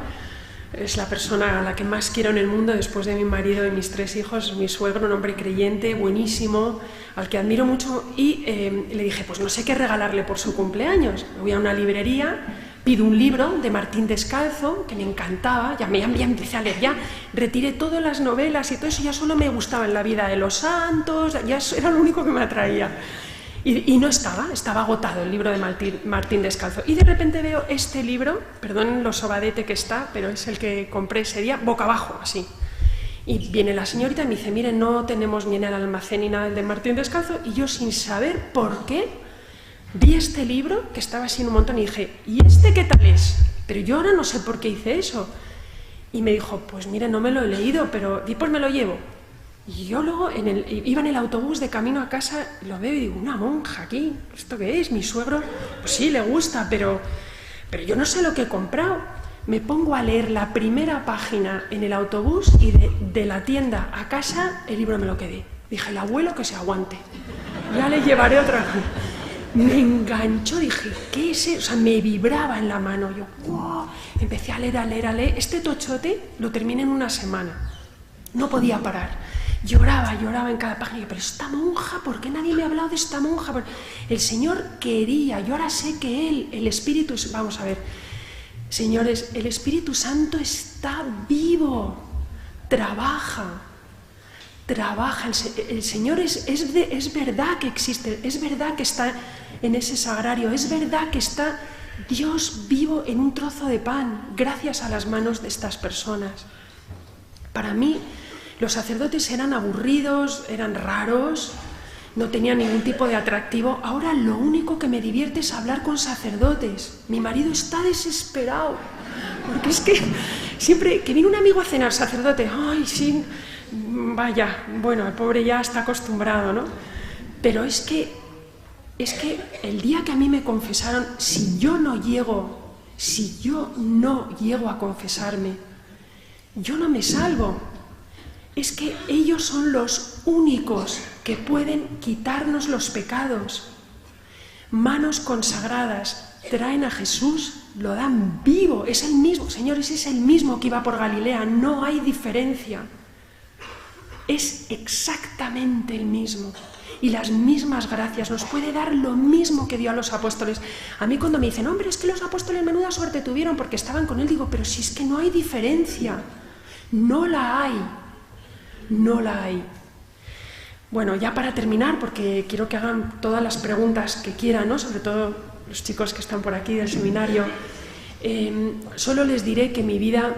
es la persona a la que más quiero en el mundo después de mi marido y mis 3 hijos, mi suegro, un hombre creyente, buenísimo, al que admiro mucho, y le dije, pues no sé qué regalarle por su cumpleaños. Voy a una librería, pido un libro de Martín Descalzo, que me encantaba, ya empecé a leer, ya retiré todas las novelas y todo eso, ya solo me gustaba en la vida de los santos, ya era lo único que me atraía. Y no estaba agotado el libro de Martín Descalzo. Y de repente veo este libro, perdón lo sobadete que está, pero es el que compré ese día, boca abajo, así. Y viene la señorita y me dice, mire, no tenemos ni en el almacén ni nada de Martín Descalzo, y yo sin saber por qué, vi este libro que estaba así en un montón y dije, ¿y este qué tal es? Pero yo ahora no sé por qué hice eso. Y me dijo, pues mire, no me lo he leído, pero pues me lo llevo. Y yo luego iba en el autobús de camino a casa, lo veo y digo, una monja aquí, ¿esto qué es? Mi suegro, pues sí, le gusta, pero yo no sé lo que he comprado. Me pongo a leer la primera página en el autobús y de la tienda a casa el libro me lo quedé. Dije, el abuelo que se aguante, ya le llevaré otra. me enganchó, dije, ¿qué es eso? O sea, me vibraba en la mano. Yo, wow, empecé a leer. Este tochote lo terminé en una semana. No podía parar. Lloraba en cada página. Pero esta monja, ¿por qué nadie me ha hablado de esta monja? El Señor quería, yo ahora sé que Él, el Espíritu, vamos a ver, señores, el Espíritu Santo está vivo, trabaja, el Señor es verdad que existe, es verdad que está en ese sagrario, es verdad que está Dios vivo en un trozo de pan, gracias a las manos de estas personas. Para mí, los sacerdotes eran aburridos, eran raros, no tenían ningún tipo de atractivo. Ahora lo único que me divierte es hablar con sacerdotes. Mi marido está desesperado, porque es que siempre que viene un amigo a cenar, sacerdote, ay, sí, vaya, bueno, el pobre ya está acostumbrado, ¿no? Pero es que el día que a mí me confesaron, si yo no llego a confesarme, yo no me salvo. Es que ellos son los únicos que pueden quitarnos los pecados. Manos consagradas traen a Jesús, lo dan vivo, es el mismo, señores, es el mismo que iba por Galilea, no hay diferencia. Es exactamente el mismo. Y las mismas gracias, nos puede dar lo mismo que dio a los apóstoles. A mí cuando me dicen, hombre, es que los apóstoles menuda suerte tuvieron porque estaban con él, digo, pero si es que no hay diferencia, no la hay. Bueno, ya para terminar, porque quiero que hagan todas las preguntas que quieran, ¿no? Sobre todo los chicos que están por aquí del seminario, solo les diré que mi vida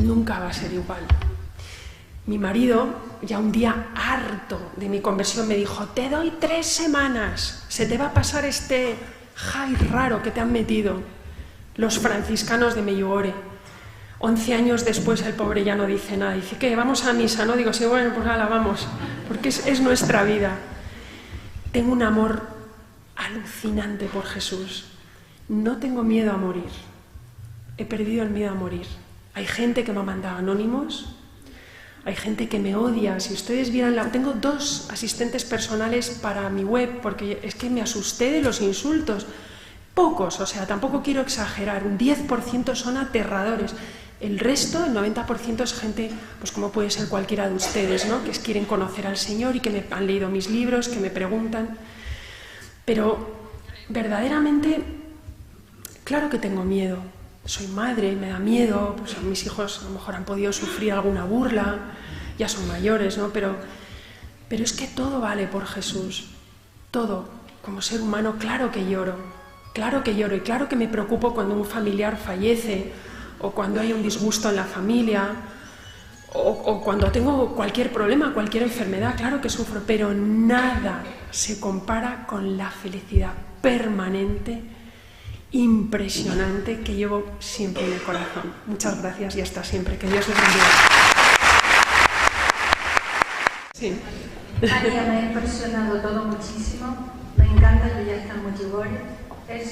nunca va a ser igual. Mi marido, ya un día harto de mi conversión, me dijo, te doy 3 semanas, se te va a pasar este jai raro que te han metido los franciscanos de Medjugorje. 11 años después el pobre ya no dice nada, dice, ¿qué? ¿Vamos a misa? ¿No? Digo, sí, bueno, pues nada, vamos, porque es nuestra vida. Tengo un amor alucinante por Jesús, no tengo miedo a morir, he perdido el miedo a morir. Hay gente que me ha mandado anónimos, hay gente que me odia. Si ustedes vieran, tengo 2 asistentes personales para mi web, porque es que me asusté de los insultos. Pocos, o sea, tampoco quiero exagerar, un 10% son aterradores. El resto, el 90% es gente, pues como puede ser cualquiera de ustedes, ¿no? Que quieren conocer al Señor y que me han leído mis libros, que me preguntan. Pero verdaderamente, claro que tengo miedo. Soy madre, me da miedo, pues mis hijos a lo mejor han podido sufrir alguna burla, ya son mayores, ¿no? Pero es que todo vale por Jesús, todo. Como ser humano, claro que lloro y claro que me preocupo cuando un familiar fallece o cuando hay un disgusto en la familia o cuando tengo cualquier problema, cualquier enfermedad, claro que sufro, pero nada se compara con la felicidad permanente, impresionante, que llevo siempre en el corazón. Muchas gracias y hasta siempre. Que Dios les bendiga. Sí. María, me ha impresionado todo muchísimo. Me encanta, yo ya está en Medjugorje.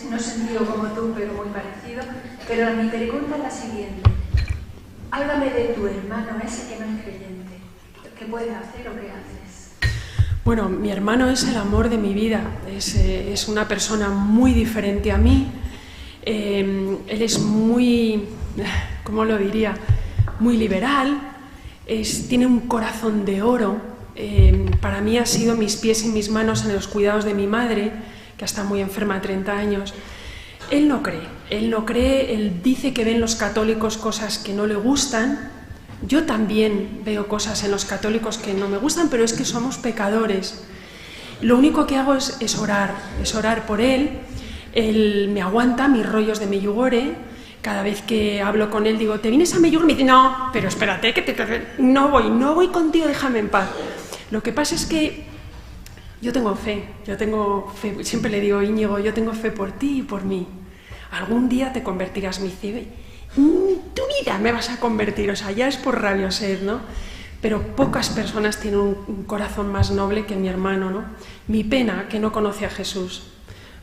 No he sentido como tú, pero muy parecido. Pero mi pregunta es la siguiente. Háblame de tu hermano ese que no es creyente. ¿Qué puedes hacer o qué haces? Bueno, mi hermano es el amor de mi vida. Es una persona muy diferente a mí. Él es muy, ¿cómo lo diría? Muy liberal. Tiene un corazón de oro. Para mí ha sido mis pies y mis manos en los cuidados de mi madre, que está muy enferma, 30 años. Él no cree, él dice que ve en los católicos cosas que no le gustan. Yo también veo cosas en los católicos que no me gustan, pero es que somos pecadores. Lo único que hago es orar por él. Él me aguanta mis rollos de Medjugorje. Cada vez que hablo con él digo, ¿te vienes a Medjugorje? Me dice, no, pero espérate, no voy contigo, déjame en paz. Lo que pasa es que yo tengo fe, siempre le digo, Íñigo, yo tengo fe por ti y por mí. Algún día te convertirás, me dice, tu vida me vas a convertir, o sea, ya es por rabiosed, ¿no? Pero pocas personas tienen un corazón más noble que mi hermano, ¿no? Mi pena que no conoce a Jesús,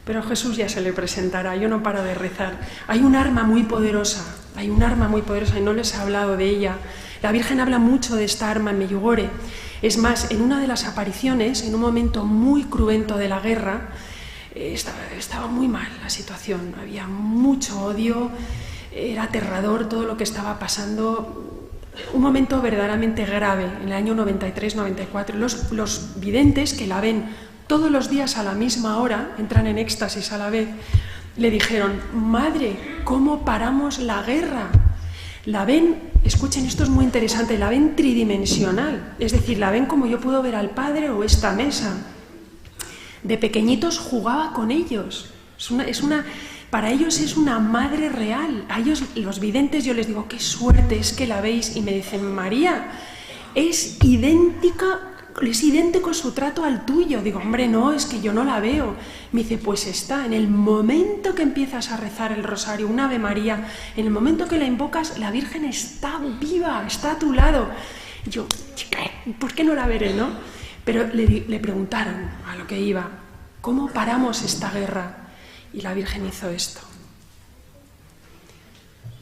pero Jesús ya se le presentará, yo no paro de rezar. Hay un arma muy poderosa y no les he hablado de ella. La Virgen habla mucho de esta arma en Medjugorje. Es más, en una de las apariciones, en un momento muy cruento de la guerra, estaba muy mal la situación, había mucho odio, era aterrador todo lo que estaba pasando, un momento verdaderamente grave, en el año 93-94. Los videntes, que la ven todos los días a la misma hora, entran en éxtasis a la vez, le dijeron: madre, ¿cómo paramos la guerra? La ven, escuchen, esto es muy interesante, la ven tridimensional, es decir, la ven como yo puedo ver al Padre o esta mesa. De pequeñitos jugaba con ellos, para ellos es una madre real. A ellos, los videntes, yo les digo: qué suerte es que la veis, y me dicen: María, es idéntico su trato al tuyo. Digo: hombre, no, es que yo no la veo. Me dice: pues está, en el momento que empiezas a rezar el rosario, un Ave María, en el momento que la invocas, la Virgen está viva, está a tu lado. Y yo: ¿por qué no la veré, no? Pero le preguntaron a lo que iba: ¿cómo paramos esta guerra? Y la Virgen hizo esto.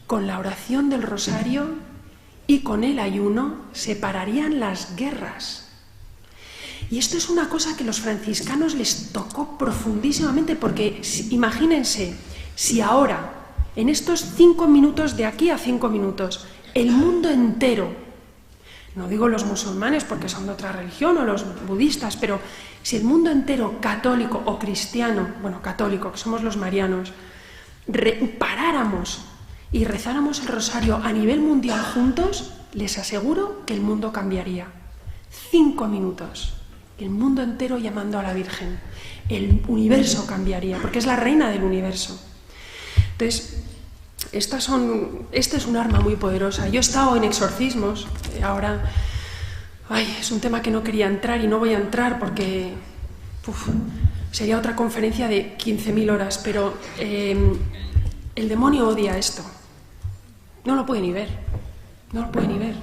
Con la oración del rosario y con el ayuno se pararían las guerras. Y esto es una cosa que a los franciscanos les tocó profundísimamente, porque imagínense, si ahora, en estos 5 minutos, de aquí a 5 minutos, el mundo entero, no digo los musulmanes porque son de otra religión, o los budistas, pero si el mundo entero, católico o cristiano, bueno, católico, que somos los marianos, paráramos y rezáramos el rosario a nivel mundial juntos, les aseguro que el mundo cambiaría. 5 minutos. El mundo entero llamando a la Virgen. El universo cambiaría, porque es la reina del universo. Entonces, este es un arma muy poderosa. Yo he estado en exorcismos, ahora es un tema que no quería entrar y no voy a entrar porque sería otra conferencia de 15.000 horas, pero el demonio odia esto. No lo puede ni ver, no lo puede ni ver.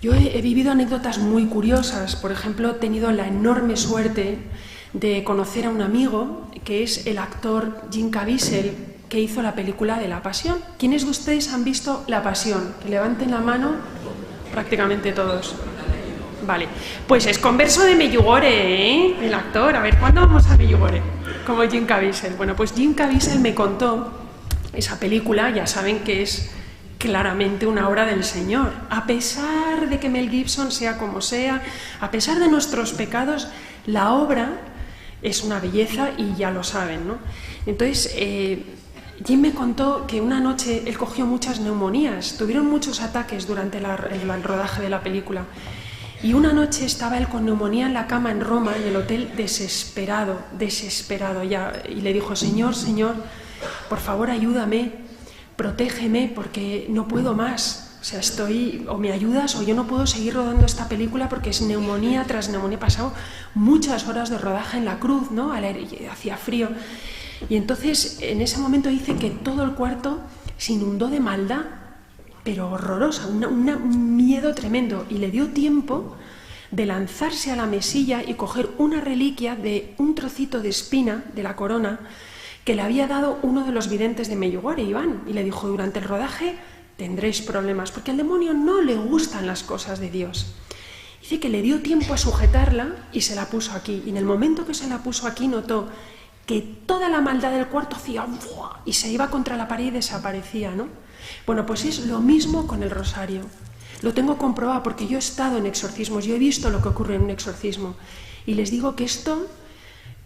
Yo he vivido anécdotas muy curiosas. Por ejemplo, he tenido la enorme suerte de conocer a un amigo que es el actor Jim Caviezel, que hizo la película de La Pasión. ¿Quiénes de ustedes han visto La Pasión? Que levanten la mano. Prácticamente todos. Vale, pues es converso de Medjugorje, ¿eh? El actor. A ver, ¿cuándo vamos a Medjugorje? Como Jim Caviezel. Bueno, pues Jim Caviezel me contó esa película, ya saben que es claramente una obra del Señor. A pesar de que Mel Gibson sea como sea, a pesar de nuestros pecados, la obra es una belleza y ya lo saben, ¿no? Entonces, Jim me contó que una noche él cogió muchas neumonías, tuvieron muchos ataques durante el rodaje de la película, y una noche estaba él con neumonía en la cama en Roma, en el hotel, desesperado ya, y le dijo: Señor, por favor ayúdame, protégeme, porque no puedo más, o sea, o me ayudas o yo no puedo seguir rodando esta película, porque es neumonía tras neumonía. He pasado muchas horas de rodaje en la cruz, ¿no? Hacía frío. Y entonces, en ese momento dice que todo el cuarto se inundó de maldad, pero horrorosa, un miedo tremendo, y le dio tiempo de lanzarse a la mesilla y coger una reliquia de un trocito de espina de la corona que le había dado uno de los videntes de Medjugorje, Iván, y le dijo: durante el rodaje tendréis problemas, porque al demonio no le gustan las cosas de Dios. Dice que le dio tiempo a sujetarla y se la puso aquí, y en el momento que se la puso aquí notó que toda la maldad del cuarto hacía ¡buah! Y se iba contra la pared y desaparecía, ¿no? Bueno, pues es lo mismo con el rosario. Lo tengo comprobado porque yo he estado en exorcismos, yo he visto lo que ocurre en un exorcismo, y les digo que esto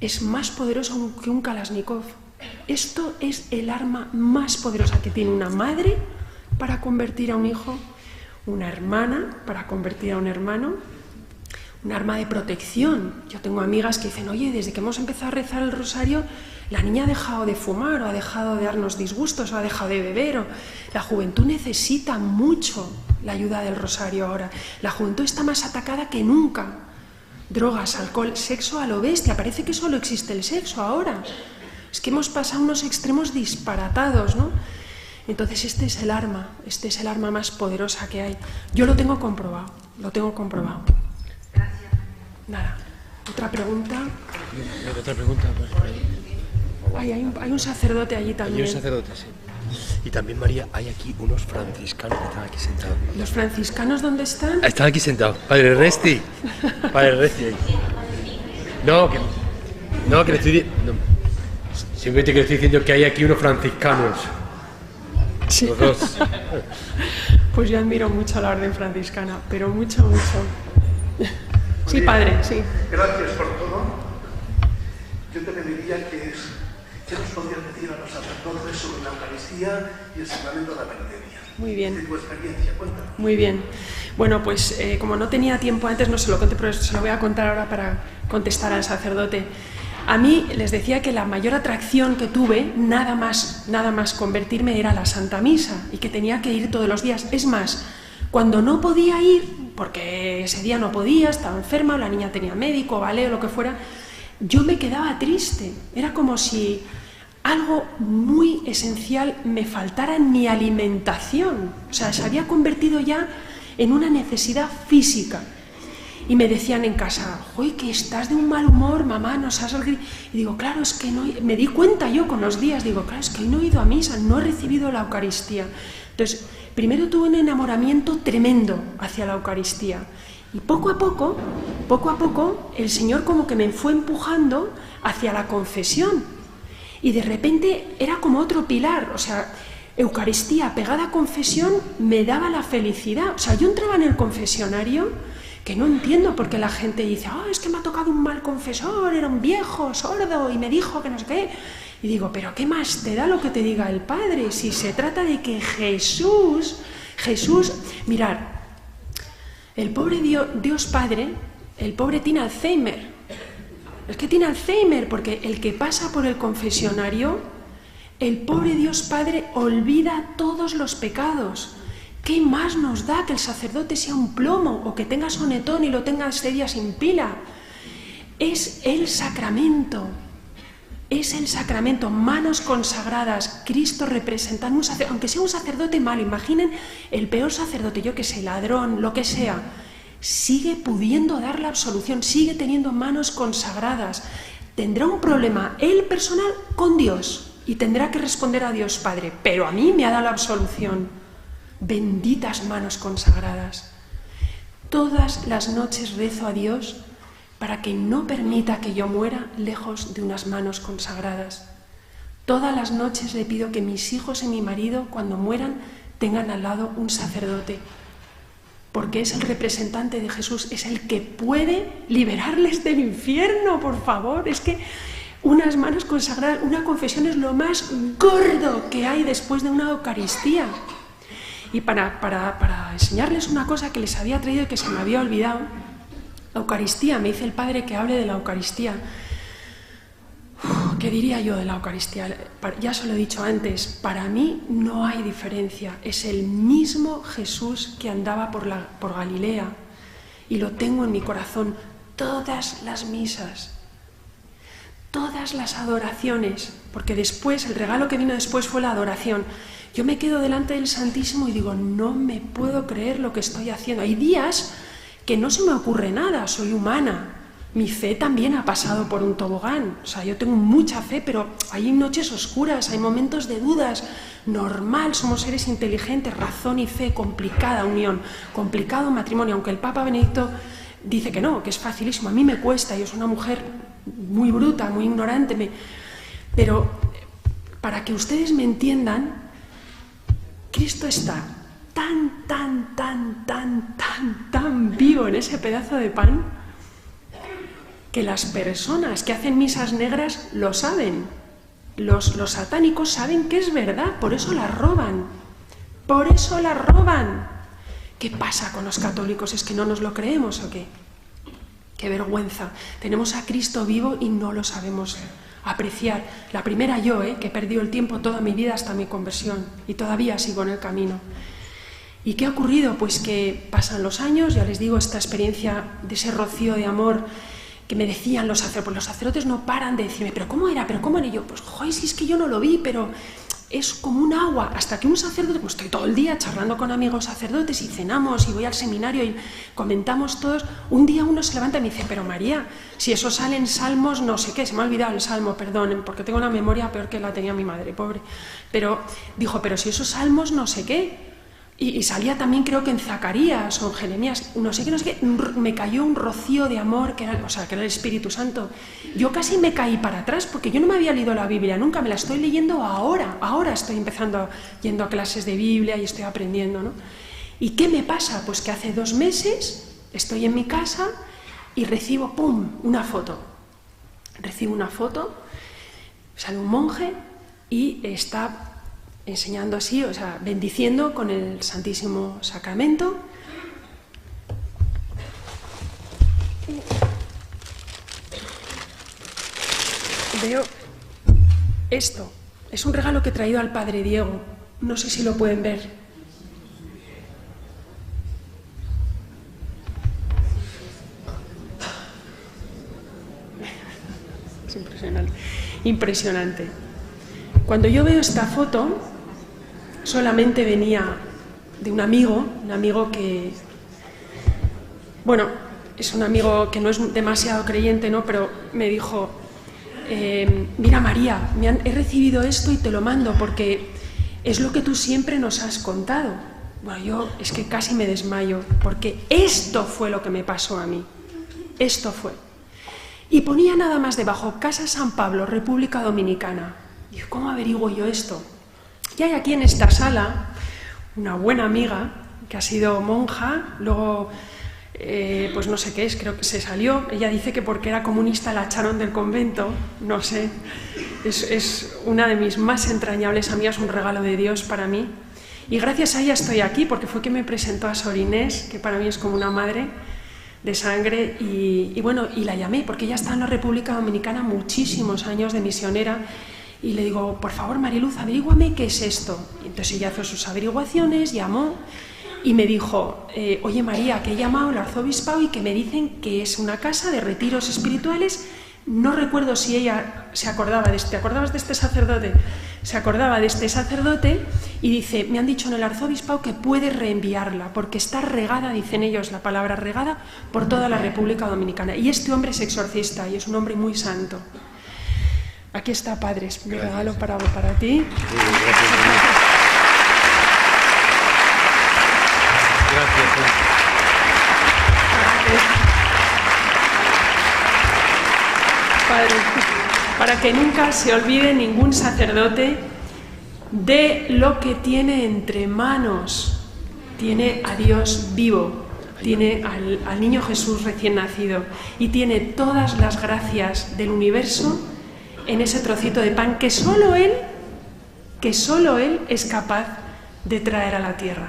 es más poderoso que un Kalashnikov. Esto es el arma más poderosa que tiene una madre para convertir a un hijo, una hermana para convertir a un hermano, un arma de protección. Yo tengo amigas que dicen: oye, desde que hemos empezado a rezar el rosario, la niña ha dejado de fumar, o ha dejado de darnos disgustos, o ha dejado de beber. La juventud necesita mucho la ayuda del rosario ahora. La juventud está más atacada que nunca. Drogas, alcohol, sexo a lo bestia. Parece que solo existe el sexo ahora. Es que hemos pasado unos extremos disparatados, ¿no? Entonces este es el arma más poderosa que hay. Yo lo tengo comprobado, Gracias. Nada. ¿Otra pregunta? Otra pregunta. Hay un sacerdote allí también. Hay un sacerdote, sí. Y también, María, hay aquí unos franciscanos que están aquí sentados. ¿Los franciscanos dónde están? Están aquí sentados. Padre Resti. Padre Resti ahí. No, que le estoy simplemente que le estoy diciendo que hay aquí unos franciscanos. Sí. Los dos. Pues yo admiro mucho a la orden franciscana, pero mucho, mucho. Sí, padre, sí. Gracias por todo. Yo te pediría que ¿qué nos podrías decir a los sacerdotes sobre la Eucaristía y el sacramento de la penitencia? Muy bien. De tu experiencia, cuéntanos. Muy bien. Bueno, pues como no tenía tiempo antes, no se lo conté, pero se lo voy a contar ahora para contestar al sacerdote. A mí les decía que la mayor atracción que tuve, nada más convertirme, era la Santa Misa y que tenía que ir todos los días. Es más, cuando no podía ir, porque ese día no podía, estaba enferma, la niña tenía médico, ballet o lo que fuera, yo me quedaba triste. Era como si algo muy esencial me faltara en mi alimentación. O sea, se había convertido ya en una necesidad física. Y me decían en casa, ¡uy, que estás de un mal humor, mamá, nos has... Y digo, claro, es que no... Me di cuenta yo con los días, digo, claro, es que hoy no he ido a misa, no he recibido la Eucaristía. Entonces, primero tuve un enamoramiento tremendo hacia la Eucaristía. Y poco a poco, el Señor como que me fue empujando hacia la confesión. Y de repente era como otro pilar, o sea, Eucaristía pegada a confesión me daba la felicidad. O sea, yo entraba en el confesionario, que no entiendo por qué la gente dice, es que me ha tocado un mal confesor, era un viejo sordo y me dijo que no sé qué. Y digo, pero ¿qué más te da lo que te diga el Padre? Si se trata de que Jesús, mirad, el pobre Dios Padre, el pobre tiene Alzheimer. Es que tiene Alzheimer porque el que pasa por el confesionario, el pobre Dios Padre olvida todos los pecados. ¿Qué más nos da que el sacerdote sea un plomo o que tenga sonetón y lo tenga ese día sin pila? Es el sacramento, manos consagradas, Cristo representando un sacerdote, aunque sea un sacerdote malo, imaginen el peor sacerdote, yo que sé, ladrón, lo que sea, sigue pudiendo dar la absolución, sigue teniendo manos consagradas, tendrá un problema él personal con Dios y tendrá que responder a Dios Padre, pero a mí me ha dado la absolución. Benditas manos consagradas. Todas las noches rezo a Dios para que no permita que yo muera lejos de unas manos consagradas. Todas las noches le pido que mis hijos y mi marido, cuando mueran, tengan al lado un sacerdote, porque es el representante de Jesús, es el que puede liberarles del infierno, por favor. Es que unas manos consagradas, una confesión es lo más gordo que hay después de una Eucaristía. Y para enseñarles una cosa que les había traído y que se me había olvidado, la Eucaristía, me dice el Padre que hable de la Eucaristía. ¿Qué diría yo de la Eucaristía? Ya se lo he dicho antes, para mí no hay diferencia, es el mismo Jesús que andaba por Galilea y lo tengo en mi corazón, todas las misas, todas las adoraciones, porque después, el regalo que vino después fue la adoración. Yo me quedo delante del Santísimo y digo, no me puedo creer lo que estoy haciendo. Hay días que no se me ocurre nada, soy humana. Mi fe también ha pasado por un tobogán. O sea, yo tengo mucha fe, pero hay noches oscuras, hay momentos de dudas. Normal, somos seres inteligentes, razón y fe, complicada unión, complicado matrimonio. Aunque el Papa Benedicto dice que no, que es facilísimo. A mí me cuesta, yo soy una mujer muy bruta, muy ignorante. Pero para que ustedes me entiendan, Cristo está tan vivo en ese pedazo de pan que las personas que hacen misas negras lo saben. Los satánicos saben que es verdad, por eso la roban. Por eso la roban. ¿Qué pasa con los católicos? ¿Es que no nos lo creemos o qué? ¡Qué vergüenza! Tenemos a Cristo vivo y no lo sabemos apreciar. La primera yo, que he perdido el tiempo toda mi vida hasta mi conversión y todavía sigo en el camino. ¿Y qué ha ocurrido? Pues que pasan los años, ya les digo, esta experiencia de ese rocío de amor que me decían los sacerdotes, pues los sacerdotes no paran de decirme, ¿pero cómo era? ¿Pero cómo era? Y yo, pues, joder, si es que yo no lo vi, pero es como un agua, hasta que un sacerdote, pues estoy todo el día charlando con amigos sacerdotes y cenamos y voy al seminario y comentamos todos, un día uno se levanta y me dice, pero María, si eso sale en Salmos, no sé qué, se me ha olvidado el Salmo, perdonen, porque tengo una memoria peor que la tenía mi madre, pobre, pero dijo, pero si esos Salmos no sé qué, y salía también creo que en Zacarías o en Jeremías, no sé qué, me cayó un rocío de amor, que era el Espíritu Santo. Yo casi me caí para atrás porque yo no me había leído la Biblia nunca, me la estoy leyendo ahora estoy empezando yendo a clases de Biblia y estoy aprendiendo, ¿no? ¿Y qué me pasa? Pues que hace 2 meses estoy en mi casa y recibo, ¡pum!, una foto. Recibo una foto, sale un monje y está enseñando así, o sea, bendiciendo con el Santísimo Sacramento. Veo esto, es un regalo que he traído al Padre Diego, no sé si lo pueden ver. Es impresionante, impresionante. Cuando yo veo esta foto, solamente venía de un amigo que, bueno, es un amigo que no es demasiado creyente, ¿no? Pero me dijo, mira María, he recibido esto y te lo mando porque es lo que tú siempre nos has contado. Bueno, yo es que casi me desmayo porque esto fue lo que me pasó a mí, esto fue. Y ponía nada más debajo, Casa San Pablo, República Dominicana. Y ¿cómo averiguo yo esto? Y hay aquí en esta sala una buena amiga que ha sido monja, luego, pues no sé qué es, creo que se salió. Ella dice que porque era comunista la echaron del convento, no sé. Es una de mis más entrañables amigas, un regalo de Dios para mí. Y gracias a ella estoy aquí, porque fue que me presentó a Sor Inés, que para mí es como una madre de sangre, y bueno, y la llamé, porque ella está en la República Dominicana muchísimos años de misionera. Y le digo, por favor, Mariluz, averíguame qué es esto. Y entonces ella hizo sus averiguaciones, llamó y me dijo, oye María, que he llamado al arzobispado y que me dicen que es una casa de retiros espirituales. No recuerdo si ella se acordaba de ¿te acordabas de este sacerdote? Se acordaba de este sacerdote y dice, me han dicho en el arzobispado que puede reenviarla porque está regada, dicen ellos la palabra regada, por toda la República Dominicana. Y este hombre es exorcista y es un hombre muy santo. Aquí está, Padre, es mi regalo para ti. Gracias. Padre, para que nunca se olvide ningún sacerdote de lo que tiene entre manos. Tiene a Dios vivo, tiene al niño Jesús recién nacido y tiene todas las gracias del universo en ese trocito de pan que solo Él es capaz de traer a la tierra.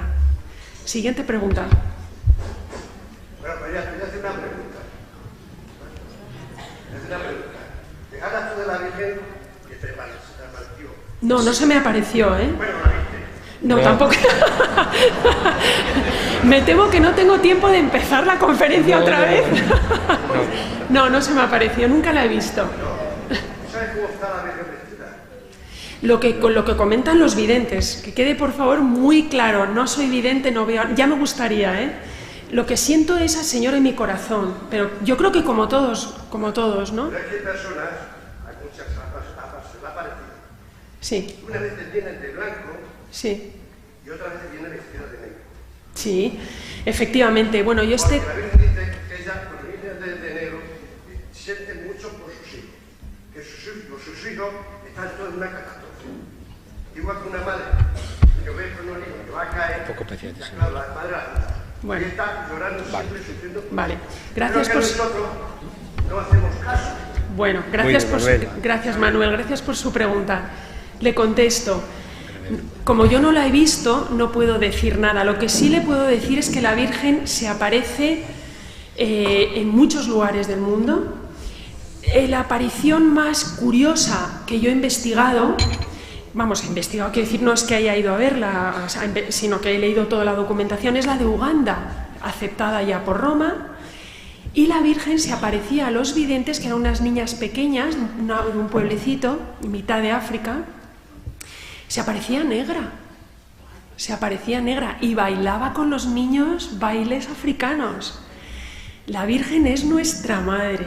Siguiente pregunta. Bueno, María, te voy a hacer una pregunta. ¿Te hablas tú de la Virgen que te apareció? No, no se me apareció, ¿eh? Bueno, la Virgen. No, tampoco. Me temo que no tengo tiempo de empezar la conferencia otra vez. No se me apareció, nunca la he visto. ¿Sabes cómo está la Virgen vestida? Lo que comentan los videntes, que quede por favor muy claro, no soy vidente, no veo, ya me gustaría, ¿eh? Lo que siento es al Señor en mi corazón, pero yo creo que como todos, ¿no? Pero es que hay personas, hay muchas aparecidas. Sí. Una vez vienen de blanco, sí, y otra vez viene vestida de negro. Sí, efectivamente. Bueno, yo Porque la Virgen dice que ella, cuando viene de negro, siente mucho por sus hijos, que sus hijos están todos en una catástrofe. Igual que una madre, que ve con un hijo que va a caer, poco paciente, claro, la madre la Bueno. y está llorando siempre, sufriendo. Vale, gracias por... Nosotros no hacemos caso. Bueno, gracias Manuel, gracias por su pregunta. Le contesto. Como yo no la he visto, no puedo decir nada. Lo que sí le puedo decir es que la Virgen se aparece en muchos lugares del mundo. La aparición más curiosa que yo he investigado, quiero decir, no es que haya ido a verla, sino que he leído toda la documentación, es la de Uganda, aceptada ya por Roma, y la Virgen se aparecía a los videntes, que eran unas niñas pequeñas, de un pueblecito, en mitad de África, se aparecía negra. Se aparecía negra y bailaba con los niños bailes africanos. La Virgen es nuestra madre.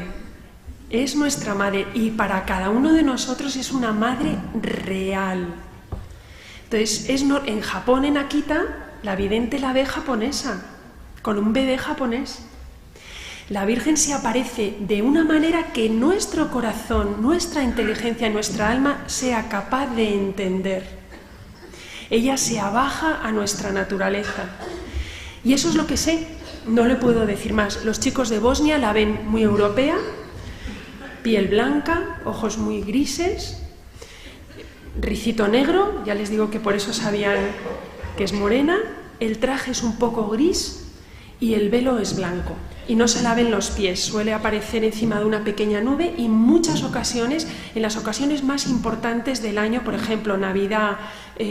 Es nuestra madre y para cada uno de nosotros es una madre real. Entonces, en Japón, en Akita, la vidente la ve japonesa, con un bebé japonés. La Virgen se aparece de una manera que nuestro corazón, nuestra inteligencia, nuestra alma sea capaz de entender. Ella se abaja a nuestra naturaleza. Y eso es lo que sé, no le puedo decir más. Los chicos de Bosnia la ven muy europea, piel blanca, ojos muy grises, ricito negro, ya les digo que por eso sabían que es morena, el traje es un poco gris y el velo es blanco. Y no se la ven los pies, suele aparecer encima de una pequeña nube y en muchas ocasiones, en las ocasiones más importantes del año, por ejemplo, Navidad,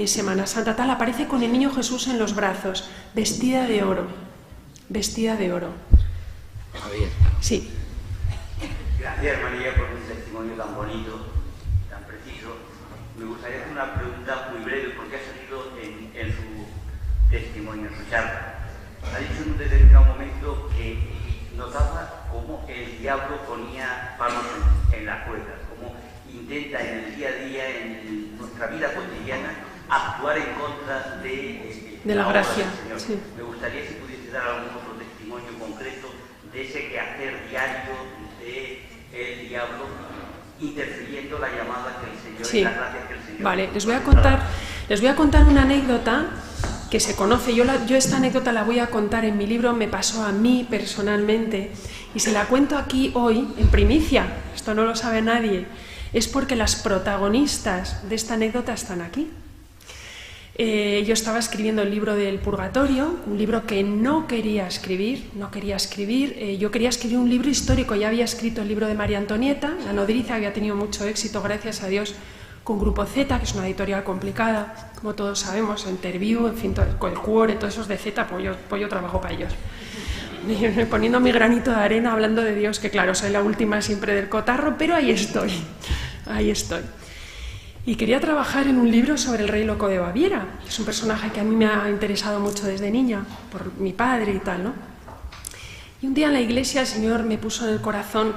Semana Santa, tal, aparece con el niño Jesús en los brazos, vestida de oro, vestida de oro. Javier. Sí. Gracias, María, por un testimonio tan bonito, tan preciso. Me gustaría hacer una pregunta muy breve, porque ha salido en su testimonio, en su charla. Ha dicho en un determinado momento que notaba cómo el diablo ponía palos en las ruedas, cómo intenta en el día a día, en nuestra vida cotidiana, actuar en contra de la gracia. Del Señor. Sí. Me gustaría si pudiese dar algún otro testimonio concreto de ese quehacer diario del diablo interfiriendo la llamada que el Señor, sí. La gracia que el Señor. Vale, les voy a contar una anécdota que se conoce. Yo esta anécdota la voy a contar en mi libro, me pasó a mí personalmente, y si la cuento aquí hoy, en primicia, esto no lo sabe nadie, es porque las protagonistas de esta anécdota están aquí. Yo estaba escribiendo el libro del Purgatorio, un libro que no quería escribir, yo quería escribir un libro histórico, ya había escrito el libro de María Antonieta, La Nodriza, había tenido mucho éxito, gracias a Dios, con Grupo Z, que es una editorial complicada, como todos sabemos, Interview, en fin, con el Cuore, todos esos de Z, pues yo trabajo para ellos. Poniendo mi granito de arena, hablando de Dios, que claro, soy la última siempre del cotarro, pero ahí estoy. Y quería trabajar en un libro sobre el rey loco de Baviera, que es un personaje que a mí me ha interesado mucho desde niña, por mi padre y tal, ¿no? Y un día en la iglesia el Señor me puso en el corazón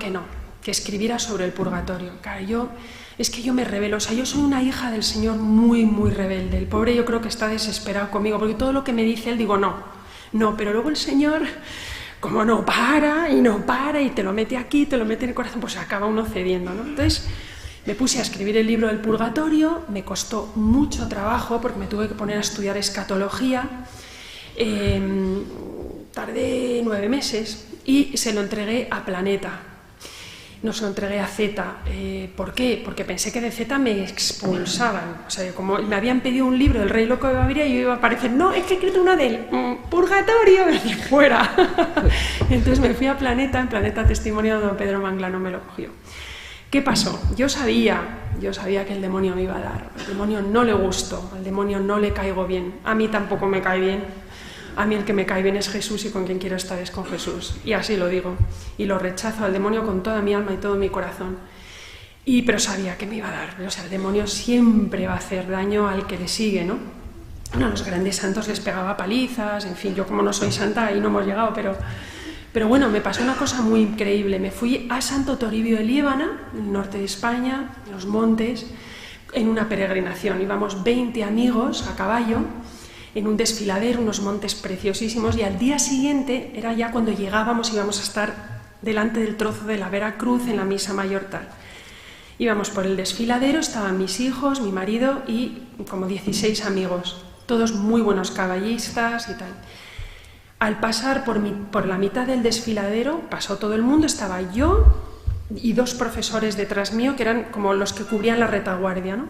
que escribiera sobre el purgatorio. Claro, es que yo me rebelo, o sea, yo soy una hija del Señor muy, muy rebelde. El pobre yo creo que está desesperado conmigo, porque todo lo que me dice él digo no, pero luego el Señor, como no para, y te lo mete aquí, te lo mete en el corazón, pues acaba uno cediendo, ¿no? Entonces me puse a escribir el libro del purgatorio, me costó mucho trabajo porque me tuve que poner a estudiar escatología, tardé 9 meses y se lo entregué a Planeta. No se lo entregué a Z. ¿Por qué? Porque pensé que de Z me expulsaban. O sea, como me habían pedido un libro del Rey Loco de Baviera y yo iba a aparecer, no, es que he escrito uno del Purgatorio, y fuera. Entonces me fui a Planeta, en Planeta Testimonio, don Pedro Manglano me lo cogió. ¿Qué pasó? Yo sabía que el demonio me iba a dar. Al demonio no le gusto, al demonio no le caigo bien. A mí tampoco me cae bien. A mí el que me cae bien es Jesús y con quien quiero estar es con Jesús. Y así lo digo. Y lo rechazo al demonio con toda mi alma y todo mi corazón. Pero sabía que me iba a dar. O sea, el demonio siempre va a hacer daño al que le sigue, ¿no? Bueno, a los grandes santos les pegaba palizas, en fin, yo como no soy santa ahí no hemos llegado, pero bueno, me pasó una cosa muy increíble. Me fui a Santo Toribio de Liébana, en el norte de España, en los montes, en una peregrinación. Íbamos 20 amigos a caballo, en un desfiladero, unos montes preciosísimos, y al día siguiente, era ya cuando llegábamos, íbamos a estar delante del trozo de la Veracruz en la misa mayor tal. Íbamos por el desfiladero, estaban mis hijos, mi marido y como 16 amigos, todos muy buenos caballistas y tal. Al pasar por la mitad del desfiladero, pasó todo el mundo, estaba yo y 2 profesores detrás mío, que eran como los que cubrían la retaguardia, ¿no?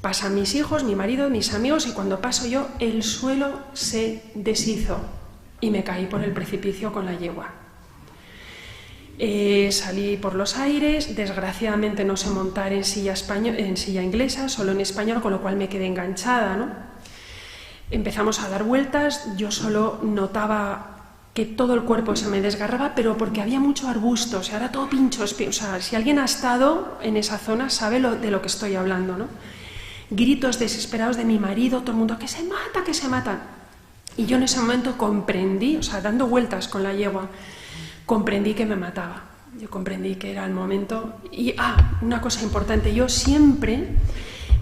Pasan mis hijos, mi marido, mis amigos, y cuando paso yo, el suelo se deshizo y me caí por el precipicio con la yegua. Salí por los aires, desgraciadamente no sé montar en silla inglesa, solo en español, con lo cual me quedé enganchada, ¿no? Empezamos a dar vueltas, yo solo notaba que todo el cuerpo se me desgarraba, pero porque había mucho arbusto, o sea, era todo pinchos, o sea, si alguien ha estado en esa zona sabe de lo que estoy hablando, ¿no? gritos desesperados de mi marido, todo el mundo, que se mata, que se mata. Y yo en ese momento comprendí, o sea, dando vueltas con la yegua, comprendí que me mataba. Yo comprendí que era el momento. Y, una cosa importante, yo siempre,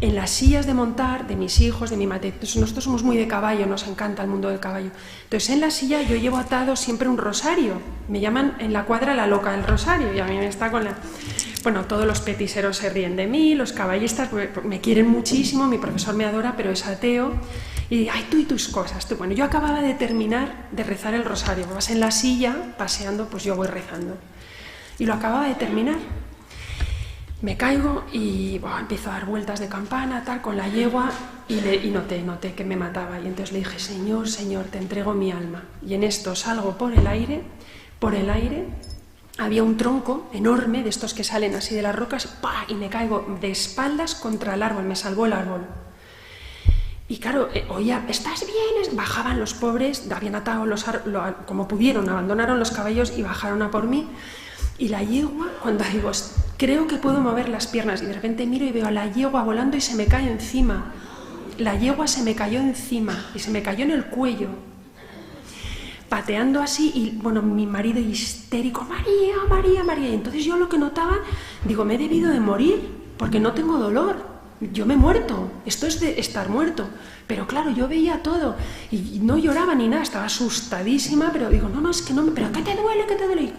en las sillas de montar de mis hijos, de mi madre, nosotros somos muy de caballo, nos encanta el mundo del caballo. Entonces, en la silla yo llevo atado siempre un rosario. Me llaman en la cuadra la loca del rosario, y a mí me está con la... Bueno, todos los petiseros se ríen de mí, los caballistas me quieren muchísimo, mi profesor me adora, pero es ateo. Y ay, tú y tus cosas. Tú. Bueno, yo acababa de terminar de rezar el rosario. Vas en la silla, paseando, pues yo voy rezando. Y lo acababa de terminar. Me caigo y empiezo a dar vueltas de campana, tal, con la yegua, y noté que me mataba. Y entonces le dije, Señor, Señor, te entrego mi alma. Y en esto salgo por el aire, había un tronco enorme, de estos que salen así de las rocas, ¡pah! Y me caigo de espaldas contra el árbol, me salvó el árbol. Y claro, oía, ¿estás bien? Bajaban los pobres, habían atado como pudieron, abandonaron los caballos y bajaron a por mí. Y la yegua, cuando digo, creo que puedo mover las piernas, y de repente miro y veo a la yegua volando y se me cae encima. La yegua se me cayó encima y se me cayó en el cuello, pateando así, y bueno, mi marido histérico, María, María, María. Y entonces yo lo que notaba, digo, me he debido de morir, porque no tengo dolor. Yo me he muerto, esto es de estar muerto. Pero claro, yo veía todo y no lloraba ni nada, estaba asustadísima, pero digo, no, es que no me... ¿Pero qué te duele? ¿Qué te duele?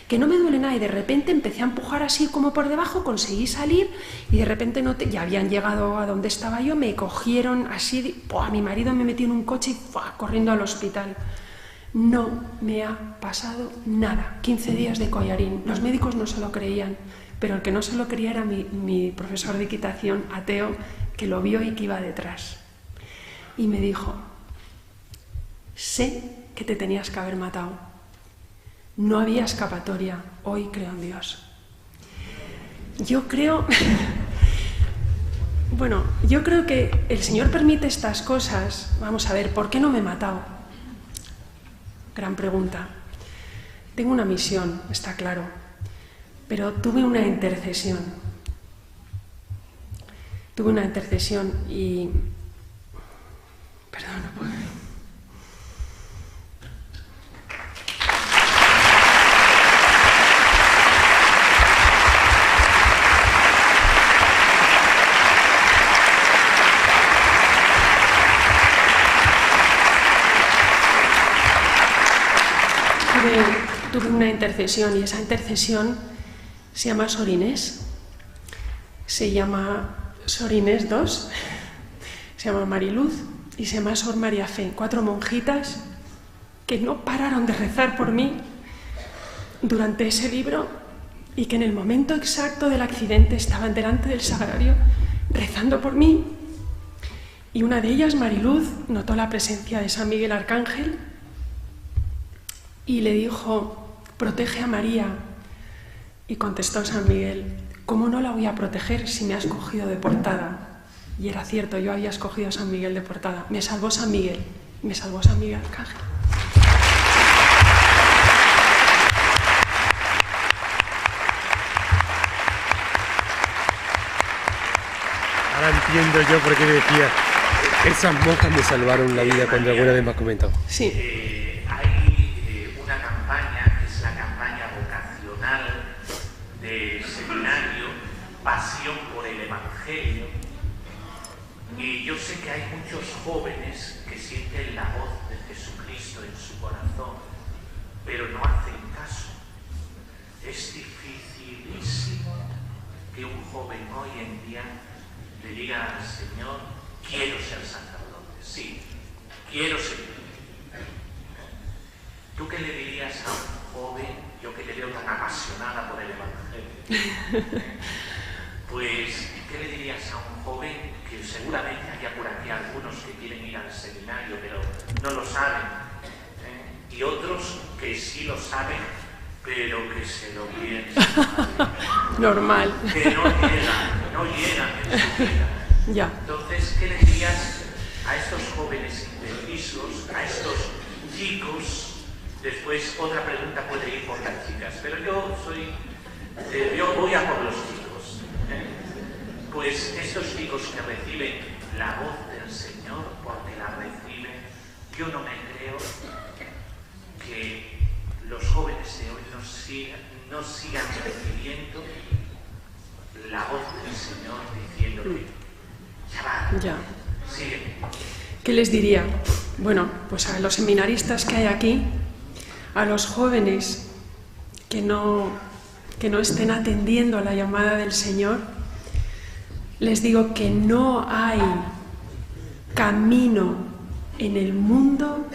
Que no me duele nada. Y de repente empecé a empujar así como por debajo, conseguí salir y de repente ya habían llegado a donde estaba yo, me cogieron así, mi marido me metió en un coche y corriendo al hospital. No me ha pasado nada, 15 días de collarín. Los médicos no se lo creían, pero el que no se lo creía era mi profesor de equitación, ateo, que lo vio y que iba detrás. Y me dijo, sé que te tenías que haber matado. No había escapatoria. Hoy creo en Dios. Yo creo... Bueno, yo creo que el Señor permite estas cosas. Vamos a ver, ¿por qué no me he matado? Gran pregunta. Tengo una misión, está claro. Pero tuve una intercesión. Y... Perdón, no puedo. Tuve una intercesión, y esa intercesión se llama Sor Inés. Se llama Sor Inés II, se llama Mariluz y se llama Sor María Fe. 4 monjitas que no pararon de rezar por mí durante ese libro, y que en el momento exacto del accidente estaban delante del sagrario rezando por mí. Y una de ellas, Mariluz, notó la presencia de San Miguel Arcángel y le dijo, protege a María. Y contestó San Miguel, ¿cómo no la voy a proteger si me has cogido de portada? Y era cierto, yo había escogido a San Miguel de portada. Me salvó San Miguel Arcángel. Ahora entiendo yo por qué decía, esas monjas me salvaron la vida cuando alguna vez me has comentado. Sí. Hay una campaña, que es la campaña vocacional del seminario Pasión por el Evangelio, y yo sé que hay muchos jóvenes que sienten la voz de Jesucristo en su corazón, pero no hacen caso. Es dificilísimo que un joven hoy en día le diga al Señor, quiero ser sacerdote, sí, quiero ser. ¿Tú qué le dirías a un joven, yo que te veo tan apasionada por el Evangelio? Pues, ¿qué le dirías a un joven que seguramente haya por aquí algunos que quieren ir al seminario, pero no lo saben? Y otros que sí lo saben, pero que se lo piensan. Normal. Que no llegan en su vida. Ya. Entonces, ¿qué le dirías a estos jóvenes indecisos, a estos chicos? Después otra pregunta puede ir por las chicas, pero yo voy a por los chicos. Pues estos chicos que reciben la voz del Señor, porque la reciben, yo no me creo que los jóvenes de hoy no sigan recibiendo la voz del Señor diciéndole, chaval, Ya. sigue. ¿Qué les diría? Bueno, pues a los seminaristas que hay aquí, a los jóvenes que no estén atendiendo a la llamada del Señor, les digo que no hay camino en el mundo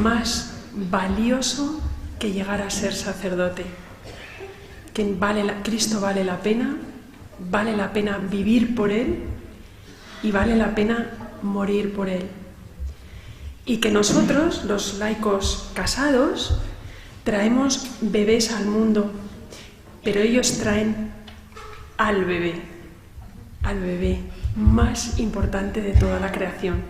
más valioso que llegar a ser sacerdote. Que Cristo vale la pena vivir por Él y vale la pena morir por Él. Y que nosotros, los laicos casados, traemos bebés al mundo, pero ellos traen al bebé más importante de toda la creación,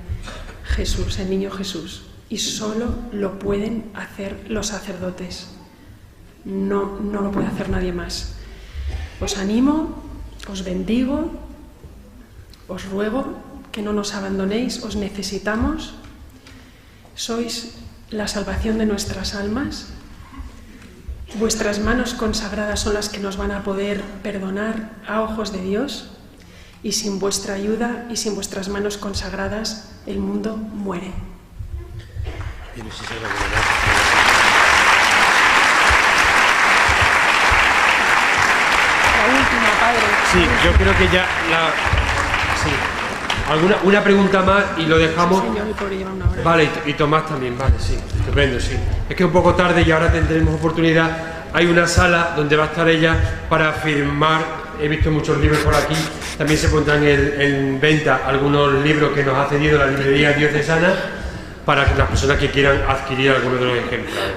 Jesús, el niño Jesús. Y solo lo pueden hacer los sacerdotes, no lo puede hacer nadie más. Os animo, os bendigo, os ruego que no nos abandonéis, os necesitamos, sois la salvación de nuestras almas, vuestras manos consagradas son las que nos van a poder perdonar a ojos de Dios, y sin vuestra ayuda y sin vuestras manos consagradas el mundo muere. La última, padre. Sí, yo creo que ya sí. Una pregunta más y lo dejamos. Señor, el pobre lleva una hora. Vale, y Tomás también, vale, sí, estupendo, sí. Es que es un poco tarde y ahora tendremos oportunidad. Hay una sala donde va a estar ella para firmar. He visto muchos libros por aquí. También se pondrán en venta algunos libros que nos ha cedido la librería diocesana para que las personas que quieran adquirir alguno de los ejemplares.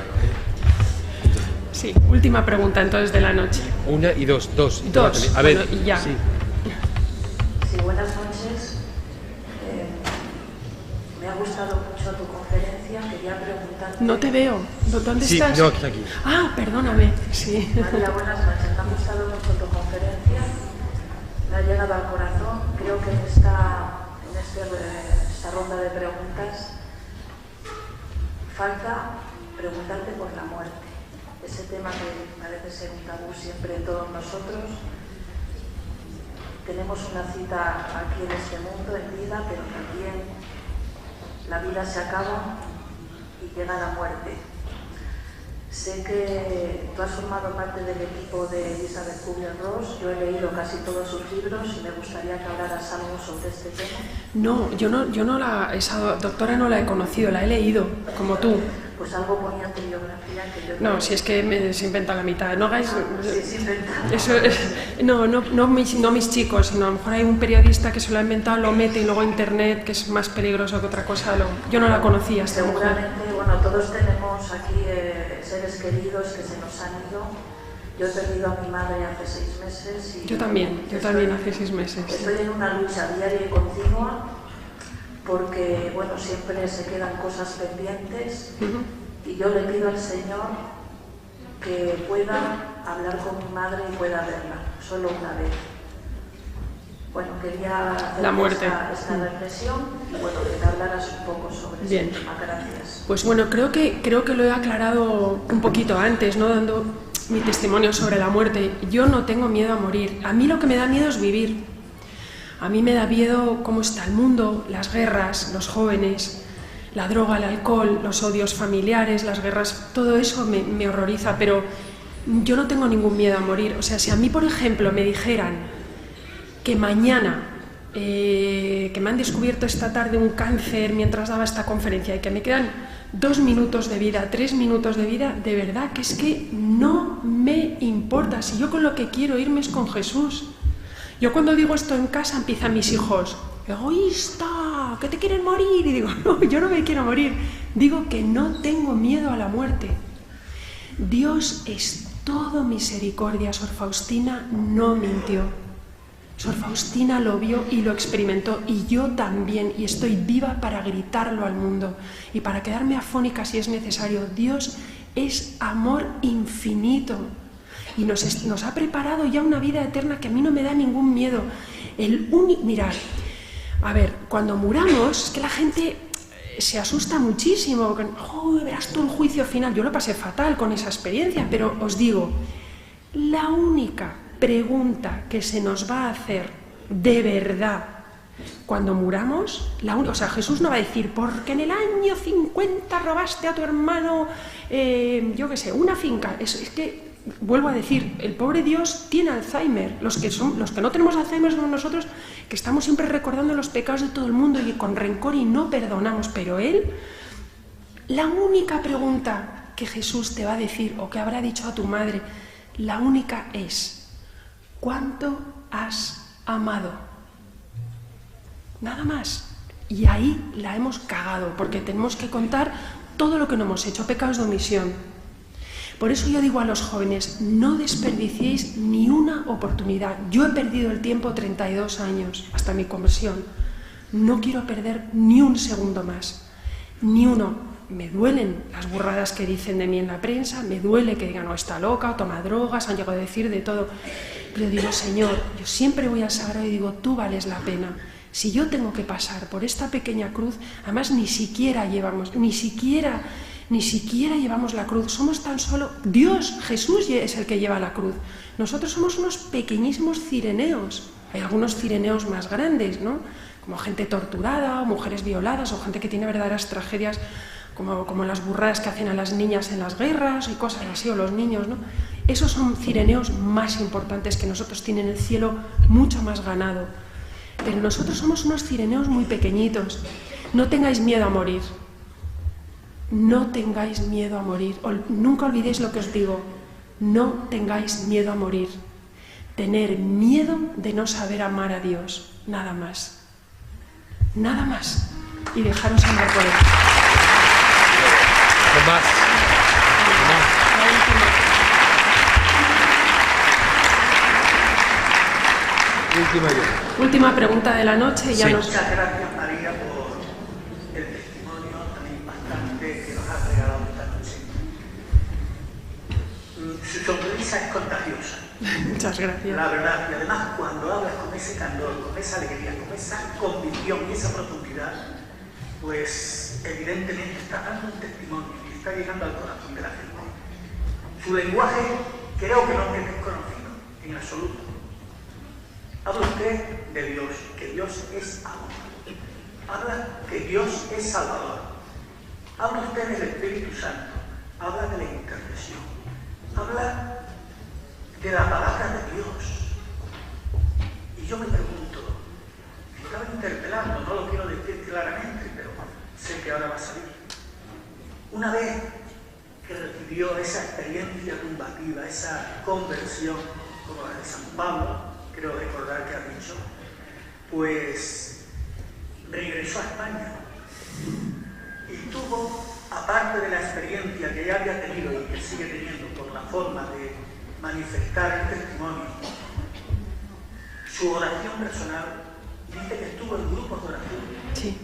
Sí, última pregunta entonces de la noche. Una y dos. A ver, bueno, y ya. Sí. Sí, buenas noches. Me ha gustado mucho tu conferencia. Quería preguntarte... No te veo. ¿Dónde Sí, estás? no, está aquí. Ah, perdóname. Sí. María, buenas noches. Me ha gustado mucho tu conferencia. Me ha llegado al corazón. Creo que en esta ronda de preguntas falta preguntarte por la muerte. Ese tema que parece ser un tabú siempre en todos nosotros. Tenemos una cita aquí en este mundo, en vida, pero también la vida se acaba y llega la muerte. Sé que tú has formado parte del equipo de Elizabeth Kubler-Ross. Yo he leído casi todos sus libros y me gustaría que hablaras algo sobre este tema. No, esa doctora no la he conocido, la he leído, como tú. Pues algo ponía en tu biografía que yo... No, si es que se inventa la mitad. No hagáis... Sí, se inventa. Eso es, no mis chicos, sino a lo mejor hay un periodista que se lo ha inventado, lo mete y luego internet, que es más peligroso que otra cosa. Yo no la conocía, esta mujer. Seguramente, bueno, todos tenemos aquí seres queridos que se nos han ido. Yo he perdido a mi madre hace 6 meses. Y yo también hace 6 meses. Estoy en una lucha diaria y continua porque, bueno, siempre se quedan cosas pendientes y yo le pido al Señor que pueda hablar con mi madre y pueda verla, solo una vez. Bueno, quería hacer la muerte. Esta reflexión y, bueno, que te hablaras un poco sobre Bien. ese tema. Gracias. Pues bueno, creo que lo he aclarado un poquito antes, ¿no? Dando mi testimonio sobre la muerte. Yo no tengo miedo a morir. A mí lo que me da miedo es vivir. A mí me da miedo cómo está el mundo, las guerras, los jóvenes, la droga, el alcohol, los odios familiares, las guerras, todo eso me horroriza, pero yo no tengo ningún miedo a morir. O sea, si a mí, por ejemplo, me dijeran que mañana, que me han descubierto esta tarde un cáncer mientras daba esta conferencia y que me quedan 2 minutos de vida, 3 minutos de vida, de verdad que es que no me importa. Si yo con lo que quiero irme es con Jesús. Yo cuando digo esto en casa empiezan mis hijos, egoísta, que te quieren morir. Y digo, no, yo no me quiero morir. Digo que no tengo miedo a la muerte. Dios es todo misericordia. Sor Faustina no mintió. Sor Faustina lo vio y lo experimentó, y yo también, y estoy viva para gritarlo al mundo y para quedarme afónica si es necesario. Dios es amor infinito y nos ha preparado ya una vida eterna que a mí no me da ningún miedo. Mirad, a ver, cuando muramos, es que la gente se asusta muchísimo. Verás tú el juicio final. Yo lo pasé fatal con esa experiencia, pero os digo, la única pregunta que se nos va a hacer de verdad cuando muramos, o sea, Jesús no va a decir, porque en el año 50 robaste a tu hermano, yo qué sé, una finca. Es que, vuelvo a decir, el pobre Dios tiene Alzheimer. Los que no tenemos Alzheimer somos nosotros, que estamos siempre recordando los pecados de todo el mundo y con rencor y no perdonamos. Pero Él, la única pregunta que Jesús te va a decir, o que habrá dicho a tu madre, la única es, ¿cuánto has amado? Nada más. Y ahí la hemos cagado, porque tenemos que contar todo lo que no hemos hecho, pecados de omisión. Por eso yo digo a los jóvenes, no desperdiciéis ni una oportunidad. Yo he perdido el tiempo 32 años, hasta mi conversión. No quiero perder ni un segundo más, ni uno. Me duelen las burradas que dicen de mí en la prensa, me duele que digan, no, está loca, o toma drogas, han llegado a decir de todo. Pero digo, Señor, yo siempre voy al sagrario y digo, tú vales la pena. Si yo tengo que pasar por esta pequeña cruz, además ni siquiera llevamos la cruz, somos tan solo Dios, Jesús es el que lleva la cruz. Nosotros somos unos pequeñísimos cireneos. Hay algunos cireneos más grandes, ¿no? Como gente torturada, o mujeres violadas, o gente que tiene verdaderas tragedias, como las burradas que hacen a las niñas en las guerras y cosas así, o los niños, ¿no? Esos son cireneos más importantes que nosotros, tienen el cielo mucho más ganado. Pero nosotros somos unos cireneos muy pequeñitos. No tengáis miedo a morir. No tengáis miedo a morir. Nunca olvidéis lo que os digo. No tengáis miedo a morir. Tener miedo de no saber amar a Dios. Nada más. Nada más. Y dejaros amar por Él. Tomás. Última pregunta de la noche. Ya nos... Muchas gracias, María, por el testimonio tan impactante que nos has regalado esta noche. Su sonrisa es contagiosa. Muchas gracias. La verdad, y además cuando hablas con ese candor, con esa alegría, con esa convicción y esa profundidad, pues evidentemente está dando un testimonio y está llegando al corazón de la gente. Su lenguaje creo que no es desconocido, en absoluto. Habla usted de Dios, que Dios es amor. Habla que Dios es Salvador. Habla usted del Espíritu Santo. Habla de la intercesión. Habla de la palabra de Dios. Y yo me pregunto, estaba interpelando, no lo quiero decir claramente, pero sé que ahora va a salir. Una vez que recibió esa experiencia combativa, esa conversión, como la de San Pablo, creo recordar que ha dicho, pues regresó a España y tuvo, aparte de la experiencia que ya había tenido y que sigue teniendo por la forma de manifestar el testimonio, su oración personal, dice que estuvo en grupos de oración. Sí.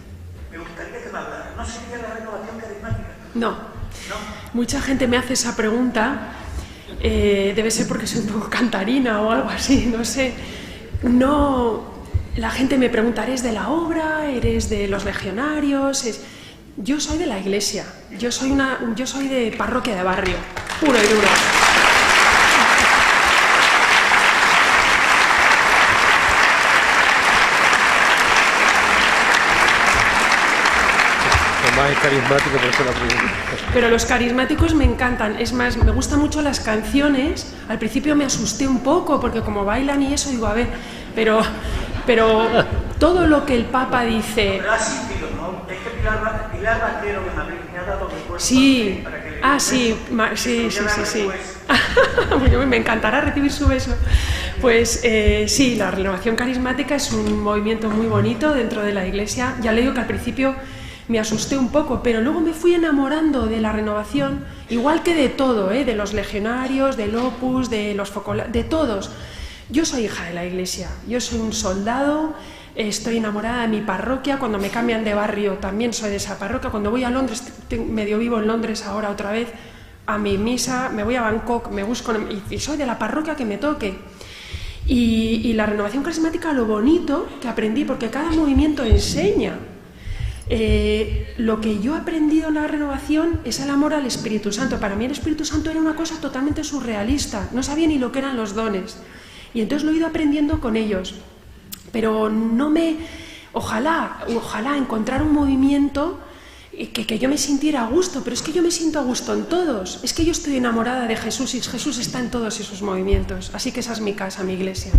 Me gustaría que me hablara. ¿No sería la renovación carismática? No. Mucha gente me hace esa pregunta. Debe ser porque soy un poco cantarina o algo así, no sé. No, la gente me pregunta, ¿eres de la obra? ¿Eres de los legionarios? Yo soy de la iglesia, yo soy de parroquia de barrio, puro y duro. Tomás es carismático, por eso la pregunta. Pero los carismáticos me encantan, es más, me gustan mucho las canciones. Al principio me asusté un poco, porque como bailan y eso, digo, a ver, pero todo lo que el Papa dice... Pero ha asistido, ¿no? Es que Pilar Vaquero me ha dado recuerdos. Sí, para que le sí. Me encantará recibir su beso. Pues sí, la renovación carismática es un movimiento muy bonito dentro de la Iglesia. Ya le digo que al principio me asusté un poco, pero luego me fui enamorando de la renovación, igual que de todo, de los legionarios, del Opus, de los focolares, de todos. Yo soy hija de la Iglesia, yo soy un soldado, estoy enamorada de mi parroquia. Cuando me cambian de barrio también soy de esa parroquia. Cuando voy a Londres, medio vivo en Londres ahora otra vez, a mi misa, me voy a Bangkok, me busco y soy de la parroquia que me toque. Y la renovación carismática, lo bonito que aprendí, porque cada movimiento enseña. Lo que yo he aprendido en la renovación es el amor al Espíritu Santo. Para mí el Espíritu Santo era una cosa totalmente surrealista, no sabía ni lo que eran los dones. Y entonces lo he ido aprendiendo con ellos. Pero no me... Ojalá encontrar un movimiento que yo me sintiera a gusto, pero es que yo me siento a gusto en todos. Es que yo estoy enamorada de Jesús y Jesús está en todos esos movimientos. Así que esa es mi casa, mi iglesia.